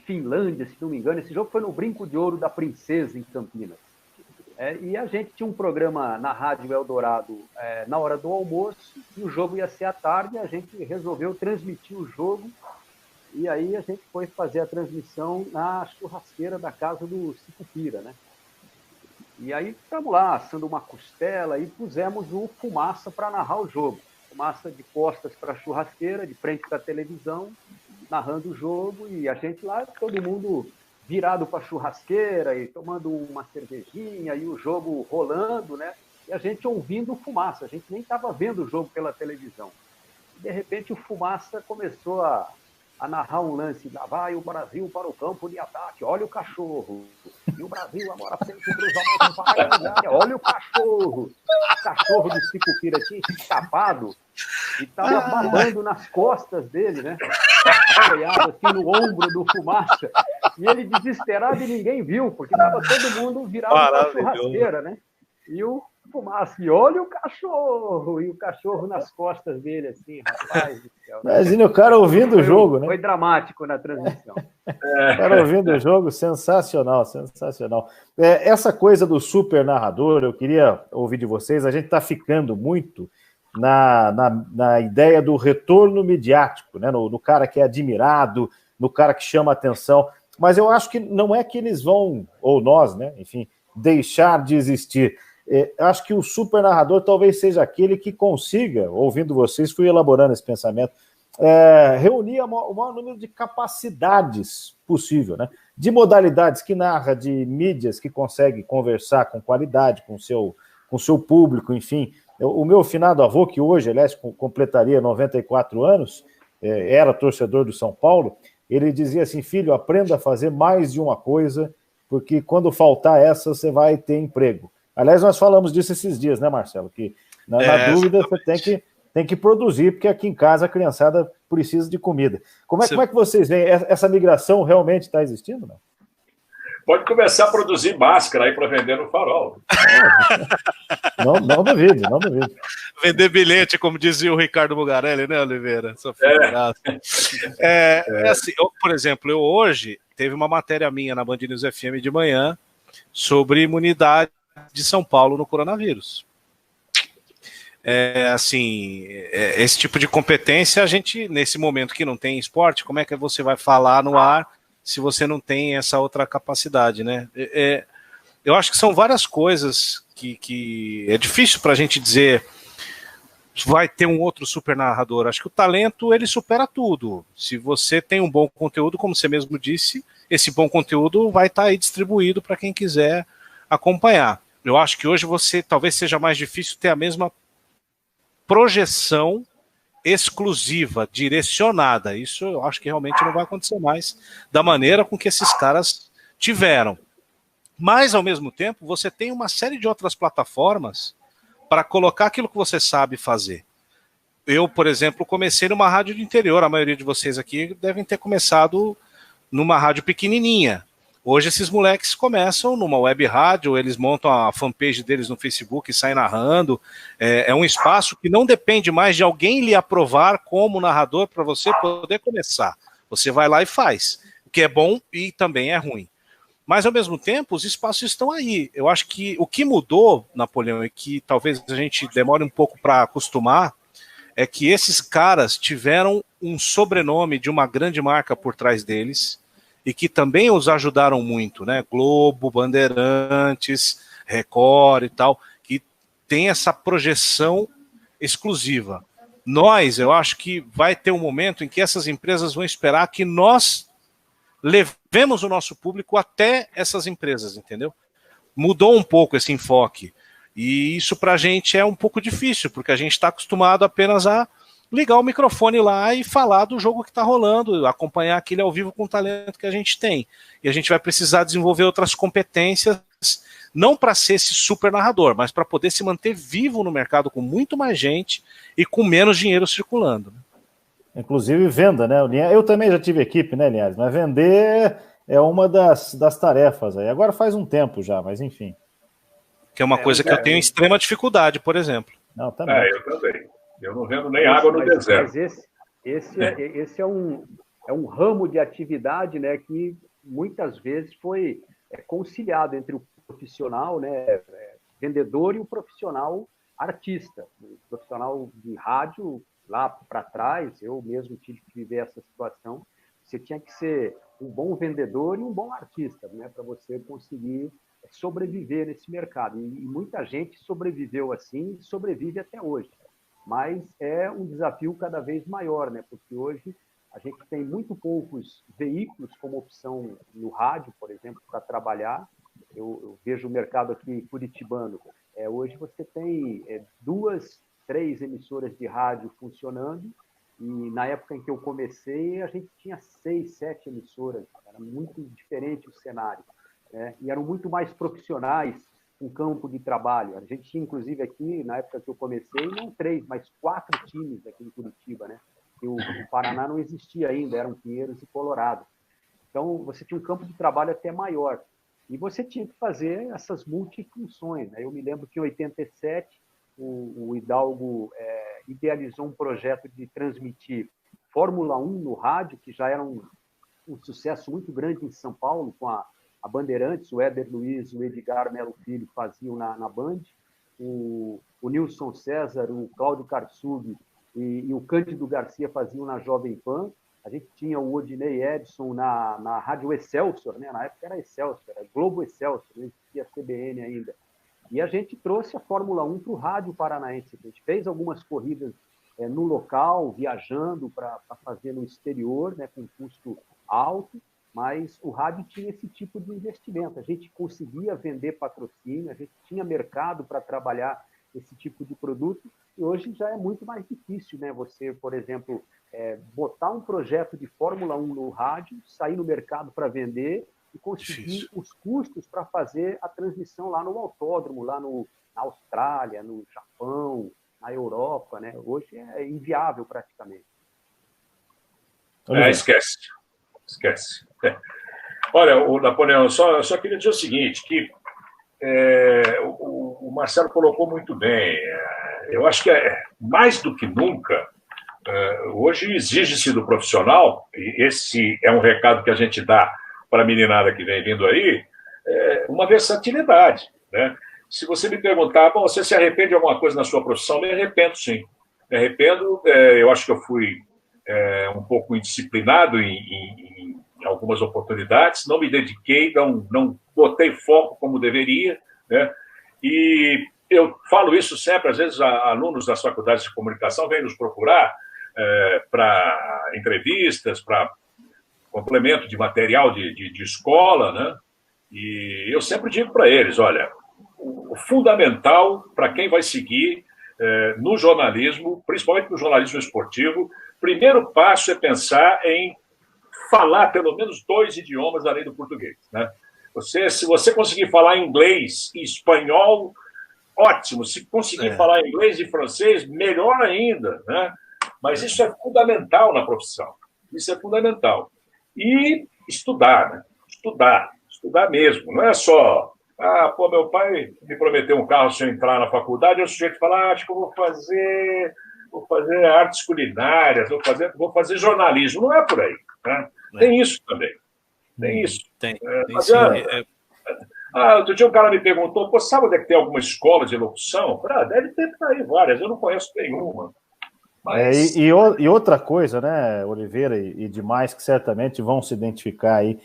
Finlândia, se não me engano. Esse jogo foi no Brinco de Ouro da Princesa, em Campinas. E a gente tinha um programa na Rádio Eldorado na hora do almoço, e o jogo ia ser à tarde, a gente resolveu transmitir o jogo, e aí a gente foi fazer a transmissão na churrasqueira da casa do Sicupira, né? E aí estamos lá, assando uma costela, e pusemos o Fumaça para narrar o jogo. Fumaça de costas para a churrasqueira, de frente para a televisão, narrando o jogo, e a gente lá, todo mundo virado para a churrasqueira e tomando uma cervejinha e o jogo rolando, né? E a gente ouvindo o Fumaça, a gente nem estava vendo o jogo pela televisão. E, de repente, o Fumaça começou a narrar um lance. Lá vai o Brasil para o campo de ataque, olha o cachorro. E o Brasil agora tem que cruzar, olha o cachorro. O cachorro do Sicupira tinha escapado e estava babando nas costas dele, né? Apoiado assim no ombro do Fumaça. E ele desesperado e ninguém viu, porque estava todo mundo virado para a churrasqueira, né? E o Fumaça, e olha o cachorro! E o cachorro nas costas dele, assim, rapaz do céu. Imagina o cara ouvindo o jogo, né? Foi dramático na transmissão. O cara ouvindo o jogo, sensacional, sensacional. Essa coisa do super narrador, eu queria ouvir de vocês, a gente está ficando muito na ideia do retorno midiático, né? No cara que é admirado, no cara que chama atenção, mas eu acho que não é que eles vão, ou nós, né? Enfim, deixar de existir. Acho que o super narrador talvez seja aquele que consiga, ouvindo vocês, fui elaborando esse pensamento, reunir o maior número de capacidades possível, né? De modalidades que narra, de mídias que consegue conversar com qualidade, com o seu público, enfim. O meu finado avô, que hoje, aliás, completaria 94 anos, era torcedor do São Paulo, ele dizia assim: filho, aprenda a fazer mais de uma coisa, porque quando faltar essa, você vai ter emprego. Aliás, nós falamos disso esses dias, né, Marcelo? Que na dúvida você tem que produzir, porque aqui em casa a criançada precisa de comida. Como é que vocês veem? Essa migração realmente está existindo, não? Pode começar a produzir máscara aí para vender no Farol. Não duvido, não duvido. Vender bilhete, como dizia o Ricardo Mugarelli, né, Oliveira? Assim, por exemplo, eu hoje teve uma matéria minha na Band News FM de manhã sobre imunidade de São Paulo no coronavírus. Esse tipo de competência, a gente, nesse momento que não tem esporte, como é que você vai falar no ar se você não tem essa outra capacidade, né? Eu acho que são várias coisas que é difícil para a gente dizer vai ter um outro super narrador. Acho que o talento, ele supera tudo. Se você tem um bom conteúdo, como você mesmo disse, esse bom conteúdo vai estar aí distribuído para quem quiser acompanhar. Eu acho que hoje talvez seja mais difícil ter a mesma projeção exclusiva, direcionada. Isso eu acho que realmente não vai acontecer mais da maneira com que esses caras tiveram. Mas, ao mesmo tempo, você tem uma série de outras plataformas para colocar aquilo que você sabe fazer. Eu, por exemplo, comecei numa rádio do interior. A maioria de vocês aqui devem ter começado numa rádio pequenininha. Hoje esses moleques começam numa web rádio, eles montam a fanpage deles no Facebook e saem narrando. É um espaço que não depende mais de alguém lhe aprovar como narrador para você poder começar. Você vai lá e faz, o que é bom e também é ruim. Mas, ao mesmo tempo, os espaços estão aí. Eu acho que o que mudou, Napoleão, e que talvez a gente demore um pouco para acostumar, é que esses caras tiveram um sobrenome de uma grande marca por trás deles, e que também os ajudaram muito, né? Globo, Bandeirantes, Record e tal, que tem essa projeção exclusiva. Eu acho que vai ter um momento em que essas empresas vão esperar que nós levemos o nosso público até essas empresas, entendeu? Mudou um pouco esse enfoque. E isso pra gente é um pouco difícil, porque a gente está acostumado apenas a ligar o microfone lá e falar do jogo que está rolando, acompanhar aquele ao vivo com o talento que a gente tem. E a gente vai precisar desenvolver outras competências, não para ser esse super narrador, mas para poder se manter vivo no mercado com muito mais gente e com menos dinheiro circulando. Inclusive venda, né? Eu também já tive equipe, né, Linhares? Mas vender é uma das tarefas aí. Agora faz um tempo já, mas enfim. Que é uma coisa que eu tenho extrema dificuldade, por exemplo. Não, também. Eu também. Eu não vendo nem água no deserto. Mas esse é um ramo de atividade, né, que muitas vezes foi conciliado entre o profissional, né, vendedor, e o profissional artista. O profissional de rádio, lá para trás, eu mesmo tive que viver essa situação. Você tinha que ser um bom vendedor e um bom artista, né, para você conseguir sobreviver nesse mercado. E muita gente sobreviveu assim e sobrevive até hoje. Mas é um desafio cada vez maior, né? Porque hoje a gente tem muito poucos veículos como opção no rádio, por exemplo, para trabalhar. Eu vejo o mercado aqui curitibano. Hoje você tem 2, 3 emissoras de rádio funcionando, e na época em que eu comecei, a gente tinha 6, 7 emissoras. Era muito diferente o cenário, né? E eram muito mais profissionais, um campo de trabalho. A gente tinha, inclusive, aqui, na época que eu comecei, não 3, mas 4 times aqui em Curitiba, né? E o Paraná não existia ainda, eram Pinheiros e Colorado. Então, você tinha um campo de trabalho até maior. E você tinha que fazer essas multifunções, né? Eu me lembro que em 87, o Hidalgo idealizou um projeto de transmitir Fórmula 1 no rádio, que já era um sucesso muito grande em São Paulo, com a Bandeirantes, o Éder Luiz, o Edgar Melo Filho faziam na Band, o Nilson César, o Cláudio Karsug e o Cândido Garcia faziam na Jovem Pan. A gente tinha o Odinei Edson na Rádio Excelsior, né? Na época era Excelsior, era Globo Excelsior, não existia CBN ainda. E a gente trouxe a Fórmula 1 para o rádio paranaense. A gente fez algumas corridas no local, viajando para fazer no exterior, né, com custo alto, mas o rádio tinha esse tipo de investimento. A gente conseguia vender patrocínio, a gente tinha mercado para trabalhar esse tipo de produto, e hoje já é muito mais difícil, né? Você, por exemplo, botar um projeto de Fórmula 1 no rádio, sair no mercado para vender e conseguir os custos para fazer a transmissão lá no autódromo, lá na Austrália, no Japão, na Europa, né? Hoje é inviável praticamente. Esquece. Olha, o Napoleão, eu só queria dizer o seguinte, que o Marcelo colocou muito bem. Eu acho que mais do que nunca, hoje exige-se do profissional, e esse é um recado que a gente dá para a meninada que vem vindo aí, uma versatilidade, né? Se você me perguntar, bom, você se arrepende de alguma coisa na sua profissão? Me arrependo, sim. Me arrependo, eu acho que eu fui um pouco indisciplinado em algumas oportunidades, não me dediquei, não botei foco como deveria, né? E eu falo isso sempre, às vezes alunos das faculdades de comunicação vêm nos procurar para entrevistas, para complemento de material de escola, né? E eu sempre digo para eles, olha, o fundamental para quem vai seguir no jornalismo, principalmente no jornalismo esportivo, primeiro passo é pensar em falar pelo menos 2 idiomas além do português, né? Se você conseguir falar inglês e espanhol, ótimo. Se conseguir falar inglês e francês, melhor ainda, né? Mas isso é fundamental na profissão. Isso é fundamental. E estudar, né? Estudar mesmo. Não é só, meu pai me prometeu um carro se eu entrar na faculdade, e o sujeito fala, acho que eu vou fazer artes culinárias, vou fazer jornalismo. Não é por aí, né? Tem isso também. Tem isso. Tem outro dia um cara me perguntou, sabe onde é que tem alguma escola de locução? Deve ter aí várias, eu não conheço nenhuma. Mas... E outra coisa, né, Oliveira e demais, que certamente vão se identificar aí,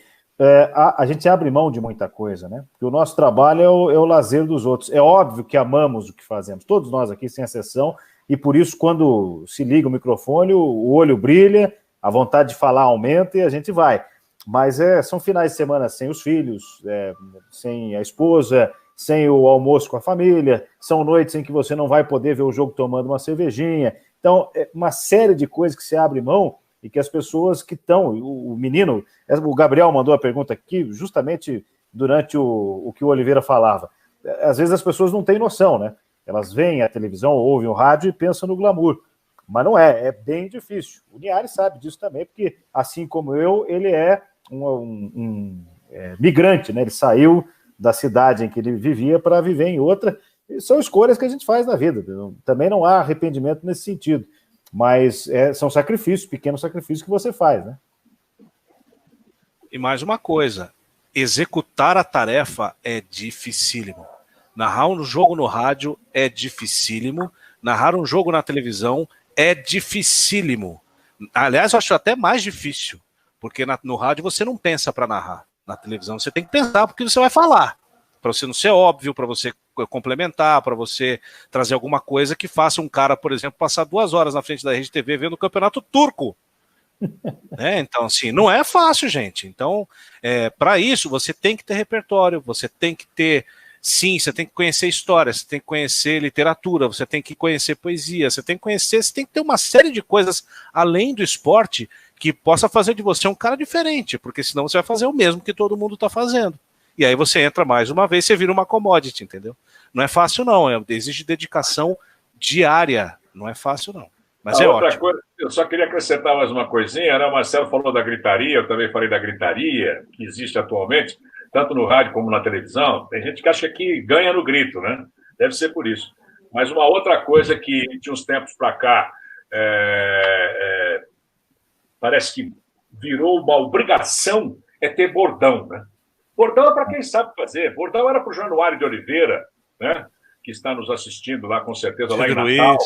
a gente abre mão de muita coisa, né? Porque o nosso trabalho é o lazer dos outros. É óbvio que amamos o que fazemos, todos nós aqui, sem exceção, e por isso, quando se liga o microfone, o olho brilha, a vontade de falar aumenta e a gente vai. Mas são finais de semana sem os filhos, sem a esposa, sem o almoço com a família, são noites em que você não vai poder ver o jogo tomando uma cervejinha. Então, uma série de coisas que se abre mão e que as pessoas que estão... O menino, o Gabriel mandou a pergunta aqui justamente durante o que o Oliveira falava. Às vezes as pessoas não têm noção, né? Elas veem a televisão, ouvem o rádio e pensam no glamour. Mas não é bem difícil. O Linhares sabe disso também, porque, assim como eu, ele é um migrante, né? Ele saiu da cidade em que ele vivia para viver em outra, são escolhas que a gente faz na vida. Também não há arrependimento nesse sentido. Mas são sacrifícios, pequenos sacrifícios que você faz, né? E mais uma coisa, executar a tarefa é dificílimo. Narrar um jogo no rádio é dificílimo. Narrar um jogo na televisão é dificílimo. Aliás, eu acho até mais difícil, porque no rádio você não pensa para narrar. Na televisão você tem que pensar porque você vai falar. Para você não ser óbvio, para você complementar, para você trazer alguma coisa que faça um cara, por exemplo, passar 2 horas na frente da Rede TV vendo o campeonato turco. Então, assim, não é fácil, gente. Então, para isso, você tem que ter repertório, você tem que ter, sim, você tem que conhecer história, você tem que conhecer literatura, você tem que conhecer poesia, você tem que ter uma série de coisas além do esporte que possa fazer de você um cara diferente, porque senão você vai fazer o mesmo que todo mundo está fazendo. E aí você entra mais uma vez, você vira uma commodity, entendeu? Não é fácil, não. Exige dedicação diária. Não é fácil, não. Mas outra ótimo. Coisa, eu só queria acrescentar mais uma coisinha, né? O Marcelo falou da gritaria, eu também falei da gritaria que existe atualmente, tanto no rádio como na televisão. Tem gente que acha que ganha no grito, né? Deve ser por isso. Mas uma outra coisa que, de uns tempos para cá, parece que virou uma obrigação é ter bordão, né? Bordão é para quem sabe fazer. Bordão era para o Januário de Oliveira, né? Que está nos assistindo lá, com certeza, lá em Natal.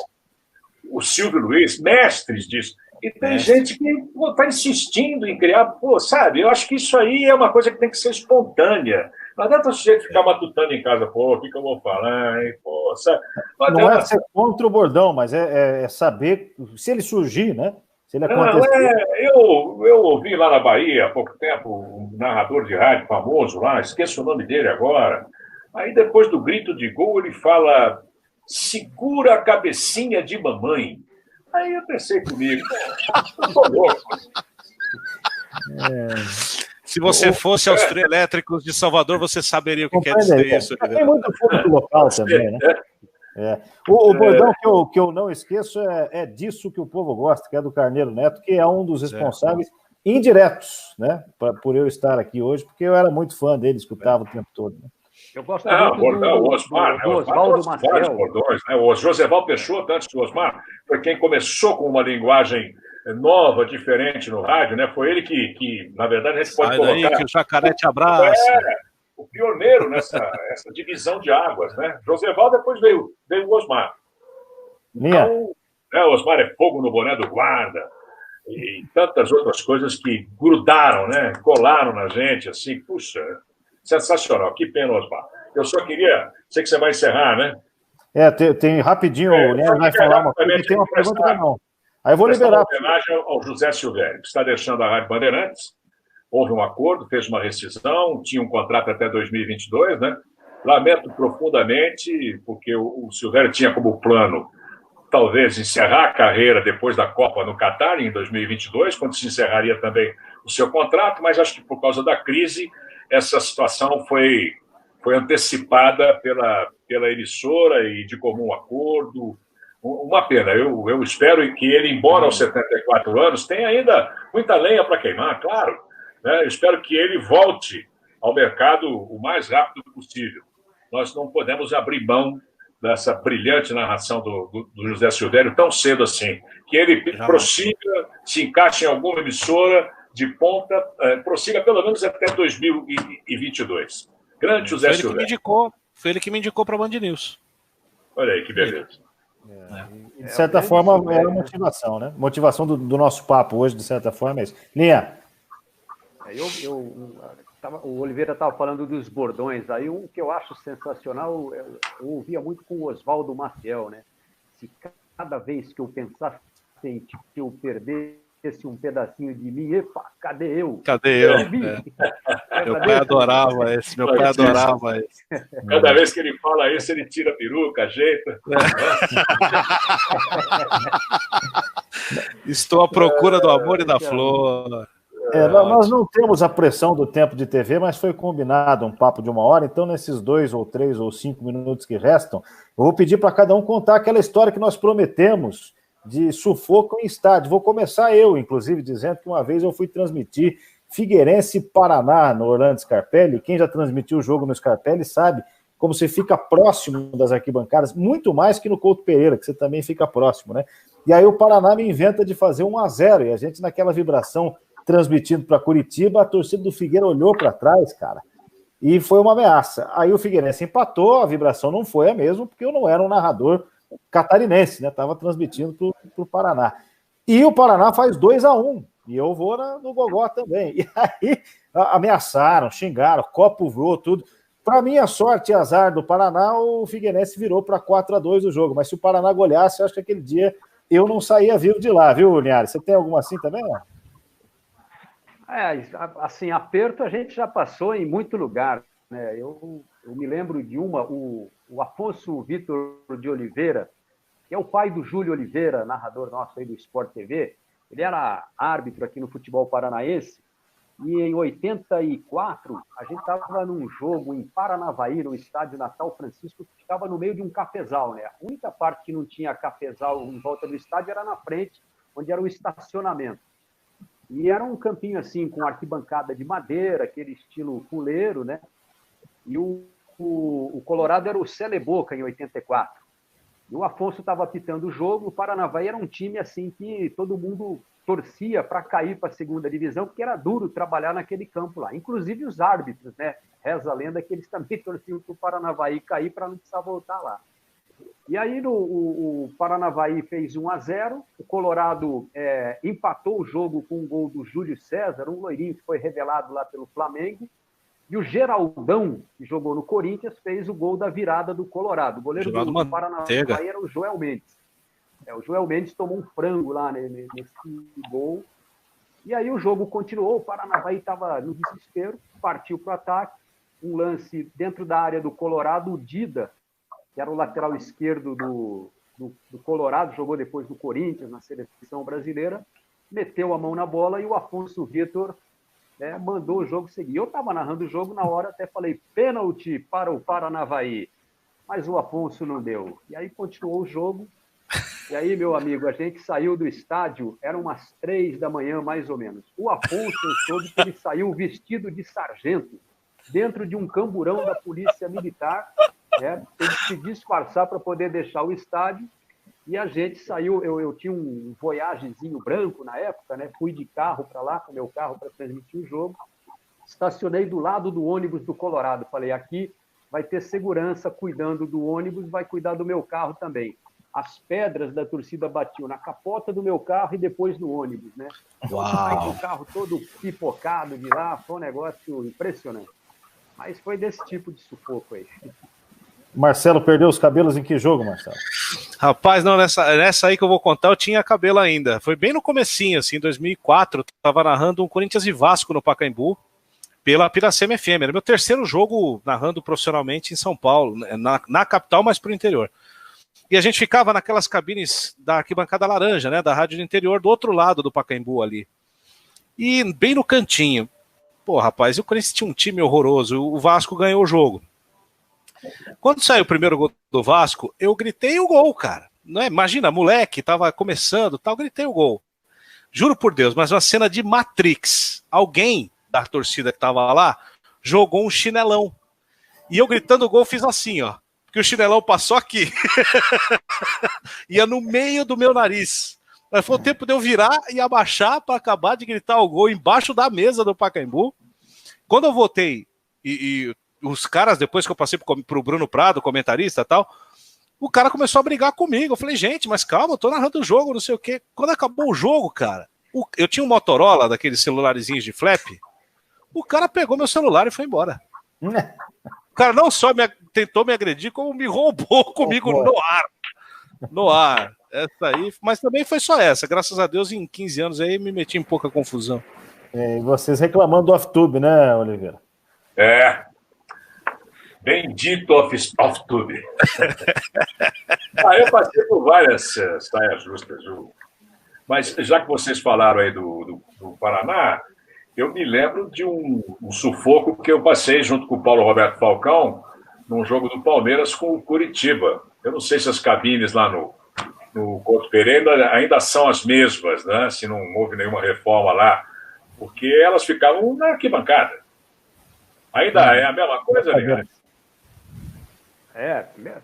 O Silvio Luiz, mestres disso. E tem gente que está insistindo em criar, sabe? Eu acho que isso aí é uma coisa que tem que ser espontânea. Não adianta o sujeito ficar matutando em casa, o que eu vou falar, hein? Sabe? Não é ser contra o bordão, mas é saber se ele surgir, né? Se ele acontecer. Eu ouvi lá na Bahia há pouco tempo um narrador de rádio famoso lá, esqueço o nome dele agora. Aí depois do grito de gol ele fala: segura a cabecinha de mamãe. Aí eu pensei comigo, eu tô louco. Se você fosse aos Trio Elétricos de Salvador, você saberia o que quer dizer isso. Tem muito público local também, né? O bordão que eu não esqueço é disso que o povo gosta, que é do Carneiro Neto, que é um dos responsáveis indiretos, né? Por eu estar aqui hoje, porque eu era muito fã dele, escutava o tempo todo, né? Eu gosto muito do Oswaldo Maciel. Bordões, né? O Joseval Peixoto, antes do Osmar, foi quem começou com uma linguagem nova, diferente no rádio, né? Foi ele que na verdade, a gente pode colocar... Daí que o Jacaré te abraça. O pioneiro nessa divisão de águas, né? Joseval, depois veio o Osmar. Então, o Osmar é fogo no boné do guarda e tantas outras coisas que grudaram, né? Colaram na gente, assim, puxa... Sensacional, que pena, Osmar. Eu só queria... Sei que você vai encerrar, né? Tem rapidinho, o Leandro vai falar uma coisa, tem uma pergunta não. Aí eu vou liberar. Uma homenagem ao José Silvério, que está deixando a Rádio Bandeirantes. Houve um acordo, fez uma rescisão, tinha um contrato até 2022, né? Lamento profundamente, porque o Silvério tinha como plano, talvez, encerrar a carreira depois da Copa no Catar, em 2022, quando se encerraria também o seu contrato, mas acho que por causa da crise... Essa situação foi antecipada pela emissora e de comum acordo. Uma pena. Eu espero que ele, embora aos 74 anos, tenha ainda muita lenha para queimar, claro. Né? Eu espero que ele volte ao mercado o mais rápido possível. Nós não podemos abrir mão dessa brilhante narração do José Silvério tão cedo assim. Que ele prossiga, se encaixe em alguma emissora de ponta, prossiga pelo menos até 2022. Grande José Silvério. Foi ele que me indicou para a Band News. Olha aí, que beleza. De certa forma, é a motivação, né? Motivação do nosso papo hoje, de certa forma, é isso. Linha. O Oliveira estava falando dos bordões, aí um que eu acho sensacional, eu ouvia muito com o Oswaldo Maciel, né? Se cada vez que eu pensasse em que eu perdesse um pedacinho de mim, epa, cadê eu? Cadê eu? Meu pai adorava esse, Cada vez que ele fala isso, ele tira a peruca, ajeita. Estou à procura do amor e da flor. Nós não temos a pressão do tempo de TV, mas foi combinado um papo de 1 hora, então nesses 2 ou 3 ou 5 minutos que restam, eu vou pedir para cada um contar aquela história que nós prometemos de sufoco em estádio. Vou começar eu, inclusive, dizendo que uma vez eu fui transmitir Figueirense e Paraná no Orlando Scarpelli. Quem já transmitiu o jogo no Scarpelli sabe como você fica próximo das arquibancadas, muito mais que no Couto Pereira, que você também fica próximo, né? E aí o Paraná me inventa de fazer 1-0, e a gente naquela vibração transmitindo para Curitiba, a torcida do Figueira olhou para trás, cara, e foi uma ameaça. Aí o Figueirense empatou, a vibração não foi a mesma, porque eu não era um narrador catarinense, né? Estava transmitindo para o Paraná. E o Paraná faz 2-1, e eu vou no Gogó também. E aí ameaçaram, xingaram, copo voou, tudo. Para minha sorte e azar do Paraná, o Figueirense virou para 4-2 o jogo. Mas se o Paraná goleasse, eu acho que aquele dia eu não saía vivo de lá, viu, Linhares? Você tem alguma assim também? Assim, aperto a gente já passou em muito lugar, né? Eu me lembro de o Afonso Vitor de Oliveira, que é o pai do Júlio Oliveira, narrador nosso aí do Sport TV. Ele era árbitro aqui no futebol paranaense, e em 84 a gente estava num jogo em Paranavaí, no estádio Natal Francisco, que ficava no meio de um cafezal, né? A única parte que não tinha cafezal em volta do estádio era na frente, onde era o estacionamento. E era um campinho assim, com arquibancada de madeira, aquele estilo puleiro, né? E o Colorado era o Celeboca em 84. E o Afonso estava apitando o jogo. O Paranavaí era um time assim que todo mundo torcia para cair para a segunda divisão, porque era duro trabalhar naquele campo lá. Inclusive os árbitros, né? Reza a lenda que eles também torciam para o Paranavaí cair para não precisar voltar lá. E aí o Paranavaí fez 1-0, o Colorado empatou o jogo com um gol do Júlio César, um loirinho que foi revelado lá pelo Flamengo, e o Geraldão, que jogou no Corinthians, fez o gol da virada do Colorado. O goleiro do Paranavaí era o Joel Mendes. O Joel Mendes tomou um frango lá nesse gol. E aí o jogo continuou, o Paranavaí estava no desespero, partiu para o ataque, um lance dentro da área do Colorado, o Dida, que era o lateral esquerdo do Colorado, jogou depois do Corinthians, na seleção brasileira, meteu a mão na bola e o Afonso Vitor mandou o jogo seguir. Eu estava narrando o jogo, na hora até falei, pênalti para o Paranavaí, mas o Afonso não deu. E aí continuou o jogo, e aí, meu amigo, a gente saiu do estádio, eram umas 3 da manhã, mais ou menos. O Afonso, eu soube que ele saiu vestido de sargento, dentro de um camburão da Polícia Militar, teve que se disfarçar para poder deixar o estádio, e a gente saiu, eu tinha um Voyagezinho branco na época, né? Fui de carro para lá, com o meu carro para transmitir o jogo, estacionei do lado do ônibus do Colorado, falei, aqui vai ter segurança cuidando do ônibus, vai cuidar do meu carro também. As pedras da torcida batiam na capota do meu carro e depois no ônibus, né? Aí o carro todo pipocado de lá, foi um negócio impressionante. Mas foi desse tipo de sufoco aí. Marcelo perdeu os cabelos em que jogo, Marcelo? Rapaz, não, nessa aí que eu vou contar, eu tinha cabelo ainda. Foi bem no comecinho, assim, em 2004, eu estava narrando um Corinthians e Vasco no Pacaembu, pela Piracema FM. Era meu terceiro jogo narrando profissionalmente em São Paulo, na capital, mas pro interior. E a gente ficava naquelas cabines da arquibancada laranja, né, da rádio do interior, do outro lado do Pacaembu ali. E bem no cantinho. Pô, rapaz, o Corinthians tinha um time horroroso, o Vasco ganhou o jogo. Quando saiu o primeiro gol do Vasco, eu gritei o gol, cara. Não é? Imagina, moleque, tava começando, tal, gritei o gol. Juro por Deus, mas uma cena de Matrix. Alguém da torcida que tava lá jogou um chinelão. E eu gritando o gol fiz assim, ó. Porque o chinelão passou aqui. Ia no meio do meu nariz. Mas foi o tempo de eu virar e abaixar para acabar de gritar o gol embaixo da mesa do Pacaembu. Quando eu voltei, e os caras, depois que eu passei pro Bruno Prado, comentarista e tal, o cara começou a brigar comigo. Eu falei, gente, mas calma, eu tô narrando o jogo, não sei o quê. Quando acabou o jogo, cara, eu tinha um Motorola, daqueles celularezinhos de flap, o cara pegou meu celular e foi embora. O cara não só tentou me agredir, como me roubou comigo no ar. No ar. Essa aí, mas também foi só essa. Graças a Deus, em 15 anos aí, me meti em pouca confusão. E vocês reclamando do off-tube, né, Oliveira? Bendito off-tube. Eu passei por várias saias justas, mas já que vocês falaram aí do Paraná, eu me lembro de um sufoco que eu passei junto com o Paulo Roberto Falcão num jogo do Palmeiras com o Curitiba. Eu não sei se as cabines lá no Couto Pereira ainda são as mesmas, né? Se não houve nenhuma reforma lá, porque elas ficavam na arquibancada. Ainda é a mesma coisa, né?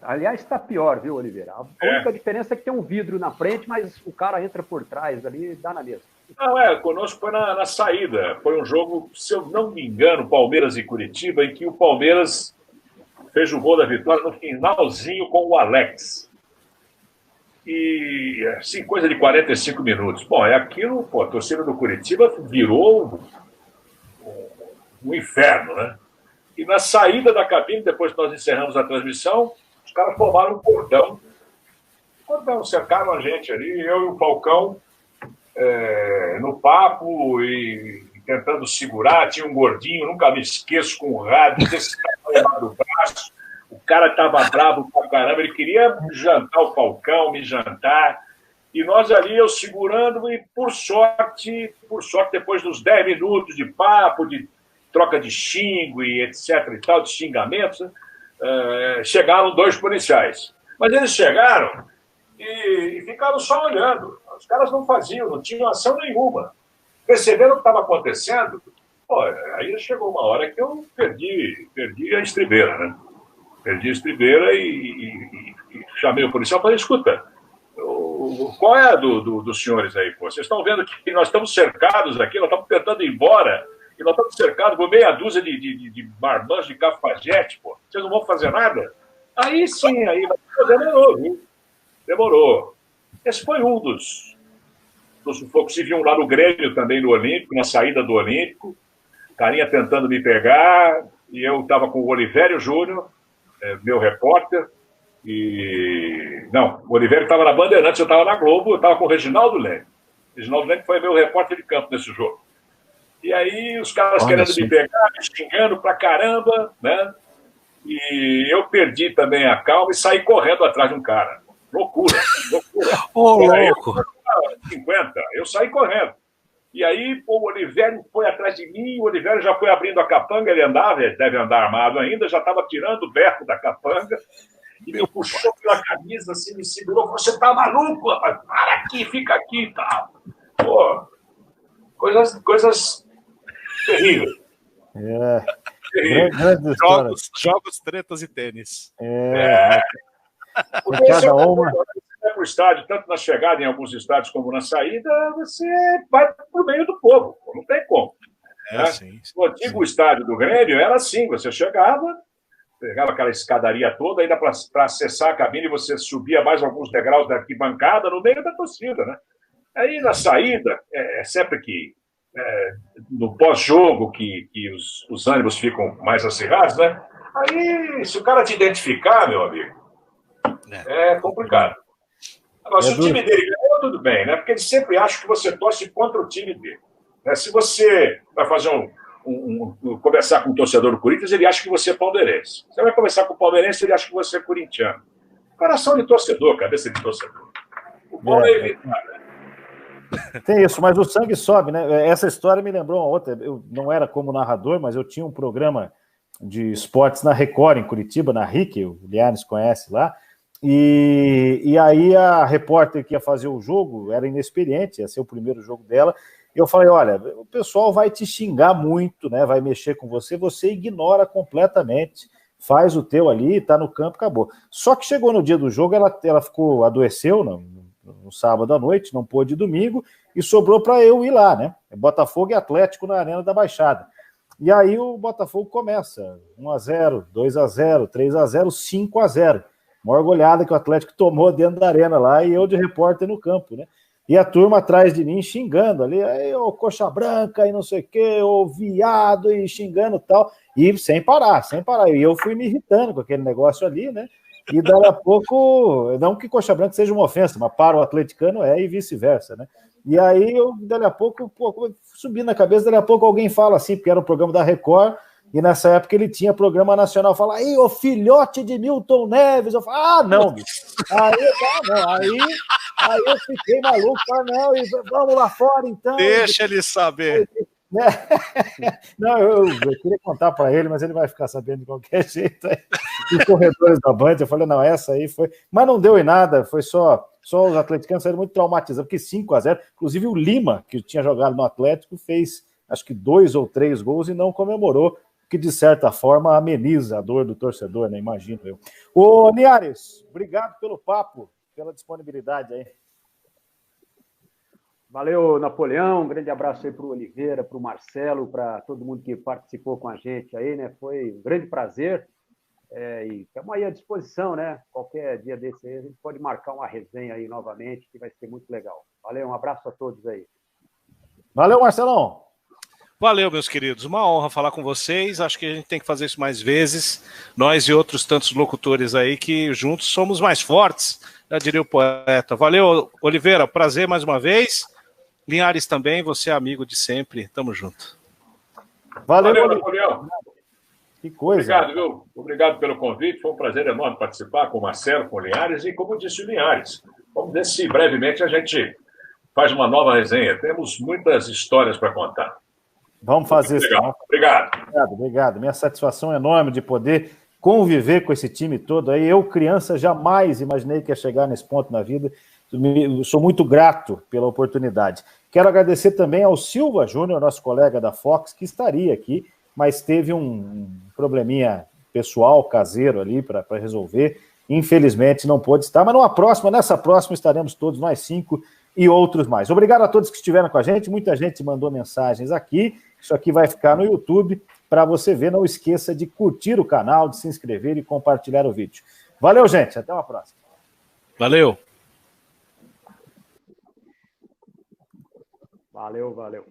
Aliás, está pior, viu, Oliveira? A única diferença é que tem um vidro na frente, mas o cara entra por trás ali e dá na mesma. Não, conosco foi na saída. Foi um jogo, se eu não me engano, Palmeiras e Curitiba, em que o Palmeiras fez o gol da vitória no finalzinho com o Alex. E, assim, coisa de 45 minutos. Bom, aquilo, a torcida do Curitiba virou um inferno, né? E na saída da cabine, depois que nós encerramos a transmissão, os caras formaram um cordão. Cercaram a gente ali, eu e o Falcão, no papo e tentando segurar. Tinha um gordinho, nunca me esqueço, com o rádio, desse tamanho do braço. O cara estava bravo pra caramba, ele queria jantar o Falcão, me jantar. E nós ali, eu segurando, e por sorte, depois dos 10 minutos de papo, de troca de xingo e etc e tal, de xingamentos, chegaram 2 policiais. Mas eles chegaram e ficaram só olhando. Os caras não tinham ação nenhuma. Perceberam o que estava acontecendo? Aí chegou uma hora que eu perdi a estribeira, né? Perdi a estribeira e chamei o policial e falei, escuta, qual é a dos senhores aí? Pô? Vocês estão vendo que nós estamos cercados aqui, nós estamos tentando ir embora, e nós estamos cercados por meia dúzia de marmanjos de cafajete, pô. Vocês não vão fazer nada? Aí sim, demorou, viu? Demorou. Esse foi um dos sufocos. Se viam lá no Grêmio também, no Olímpico, na saída do Olímpico, carinha tentando me pegar, e eu estava com o Olivério Júnior, meu repórter, Não, o Olivério estava na Bandeirantes, eu estava na Globo, eu estava com o Reginaldo Leme. Reginaldo Leme foi meu repórter de campo nesse jogo. E aí os caras querendo me pegar, me xingando pra caramba, né? E eu perdi também a calma e saí correndo atrás de um cara. Loucura. Louco! 50, eu saí correndo. E aí o Olivério foi atrás de mim, o Olivério já foi abrindo a capanga, ele deve andar armado ainda, já estava tirando o berro da capanga, e me puxou pela camisa, assim, me segurou, você tá maluco, rapaz? Para aqui, fica aqui e tal. Pô, coisas terríveis. Jogos, tretas e tênis. Porque cada uma... para o estádio, tanto na chegada em alguns estádios como na saída, você vai para o meio do povo, não tem como. Sim, o antigo estádio do Grêmio era assim, você chegava, pegava aquela escadaria toda, ainda para acessar a cabine, você subia mais alguns degraus da arquibancada no meio da torcida, né? Aí na saída, sempre que no pós-jogo que os ânimos ficam mais acirrados, né? Aí, se o cara te identificar, meu amigo, é complicado. Agora, se o time dele ganhou, tudo bem, né? Porque ele sempre acha que você torce contra o time dele. Se você vai fazer conversar com um torcedor do Corinthians, ele acha que você é palmeirense. Você vai conversar com o palmeirense, ele acha que você é corintiano. Coração de torcedor, cabeça de torcedor. O bom é evitar, né? Tem isso, mas o sangue sobe, né? Essa história me lembrou uma outra. Eu não era como narrador, mas eu tinha um programa de esportes na Record, em Curitiba, na RIC, o Lianes conhece lá. E aí a repórter que ia fazer o jogo era inexperiente, ia ser o primeiro jogo dela. E eu falei, olha, o pessoal vai te xingar muito, né? Vai mexer com você, você ignora completamente, faz o teu ali, tá no campo, acabou. Só que chegou no dia do jogo, ela adoeceu no sábado à noite, não pôde domingo, e sobrou para eu ir lá, né? Botafogo e Atlético na Arena da Baixada. E aí o Botafogo começa 1-0, 2-0, 3-0, 5-0. Maior goleada que o Atlético tomou dentro da arena lá, e eu de repórter no campo, né? E a turma atrás de mim xingando ali, aí, ô coxa branca e não sei o quê, ô viado, e xingando e tal, e sem parar. E eu fui me irritando com aquele negócio ali, né? E daí a pouco, não que coxa branca seja uma ofensa, mas para o atleticano e vice-versa, né? E aí, daí a pouco, subi na cabeça, daí a pouco alguém fala assim, porque era um programa da Record, e nessa época ele tinha programa nacional, fala, aí, ô filhote de Milton Neves, eu falo, não, bicho. Aí eu fiquei maluco, não, e vamos lá fora, então. Deixa ele saber. Não, eu queria contar para ele, mas ele vai ficar sabendo de qualquer jeito. Aí, os corredores da Band, eu falei, não, essa aí foi... Mas não deu em nada, foi só os atleticanos saíram muito traumatizados, porque 5-0, inclusive o Lima, que tinha jogado no Atlético, fez acho que 2 ou 3 gols e não comemorou, que de certa forma ameniza a dor do torcedor, né? Imagino eu. Ô, Linhares, obrigado pelo papo, pela disponibilidade aí. Valeu, Napoleão. Um grande abraço aí para o Oliveira, para o Marcelo, para todo mundo que participou com a gente aí, né? Foi um grande prazer. E estamos aí à disposição, né? Qualquer dia desse aí, a gente pode marcar uma resenha aí novamente, que vai ser muito legal. Valeu, um abraço a todos aí. Valeu, Marcelão. Valeu, meus queridos. Uma honra falar com vocês. Acho que a gente tem que fazer isso mais vezes. Nós e outros tantos locutores aí que juntos somos mais fortes, já diria o poeta. Valeu, Oliveira. Prazer mais uma vez. Linhares também, você é amigo de sempre. Tamo junto. Valeu, Napoleão. Que coisa. Obrigado, viu? Obrigado pelo convite. Foi um prazer enorme participar com o Marcelo, com o Linhares e, como disse o Linhares, vamos ver se brevemente a gente faz uma nova resenha. Temos muitas histórias para contar. Vamos fazer isso. Obrigado. Minha satisfação é enorme de poder conviver com esse time todo aí. Eu, criança, jamais imaginei que ia chegar nesse ponto na vida. Eu sou muito grato pela oportunidade. Quero agradecer também ao Silva Júnior, nosso colega da Fox, que estaria aqui, mas teve um probleminha pessoal, caseiro ali para resolver. Infelizmente não pôde estar, mas nessa próxima estaremos todos, nós 5 e outros mais. Obrigado a todos que estiveram com a gente. Muita gente mandou mensagens aqui. Isso aqui vai ficar no YouTube para você ver. Não esqueça de curtir o canal, de se inscrever e compartilhar o vídeo. Valeu, gente. Até uma próxima. Valeu. Valeu.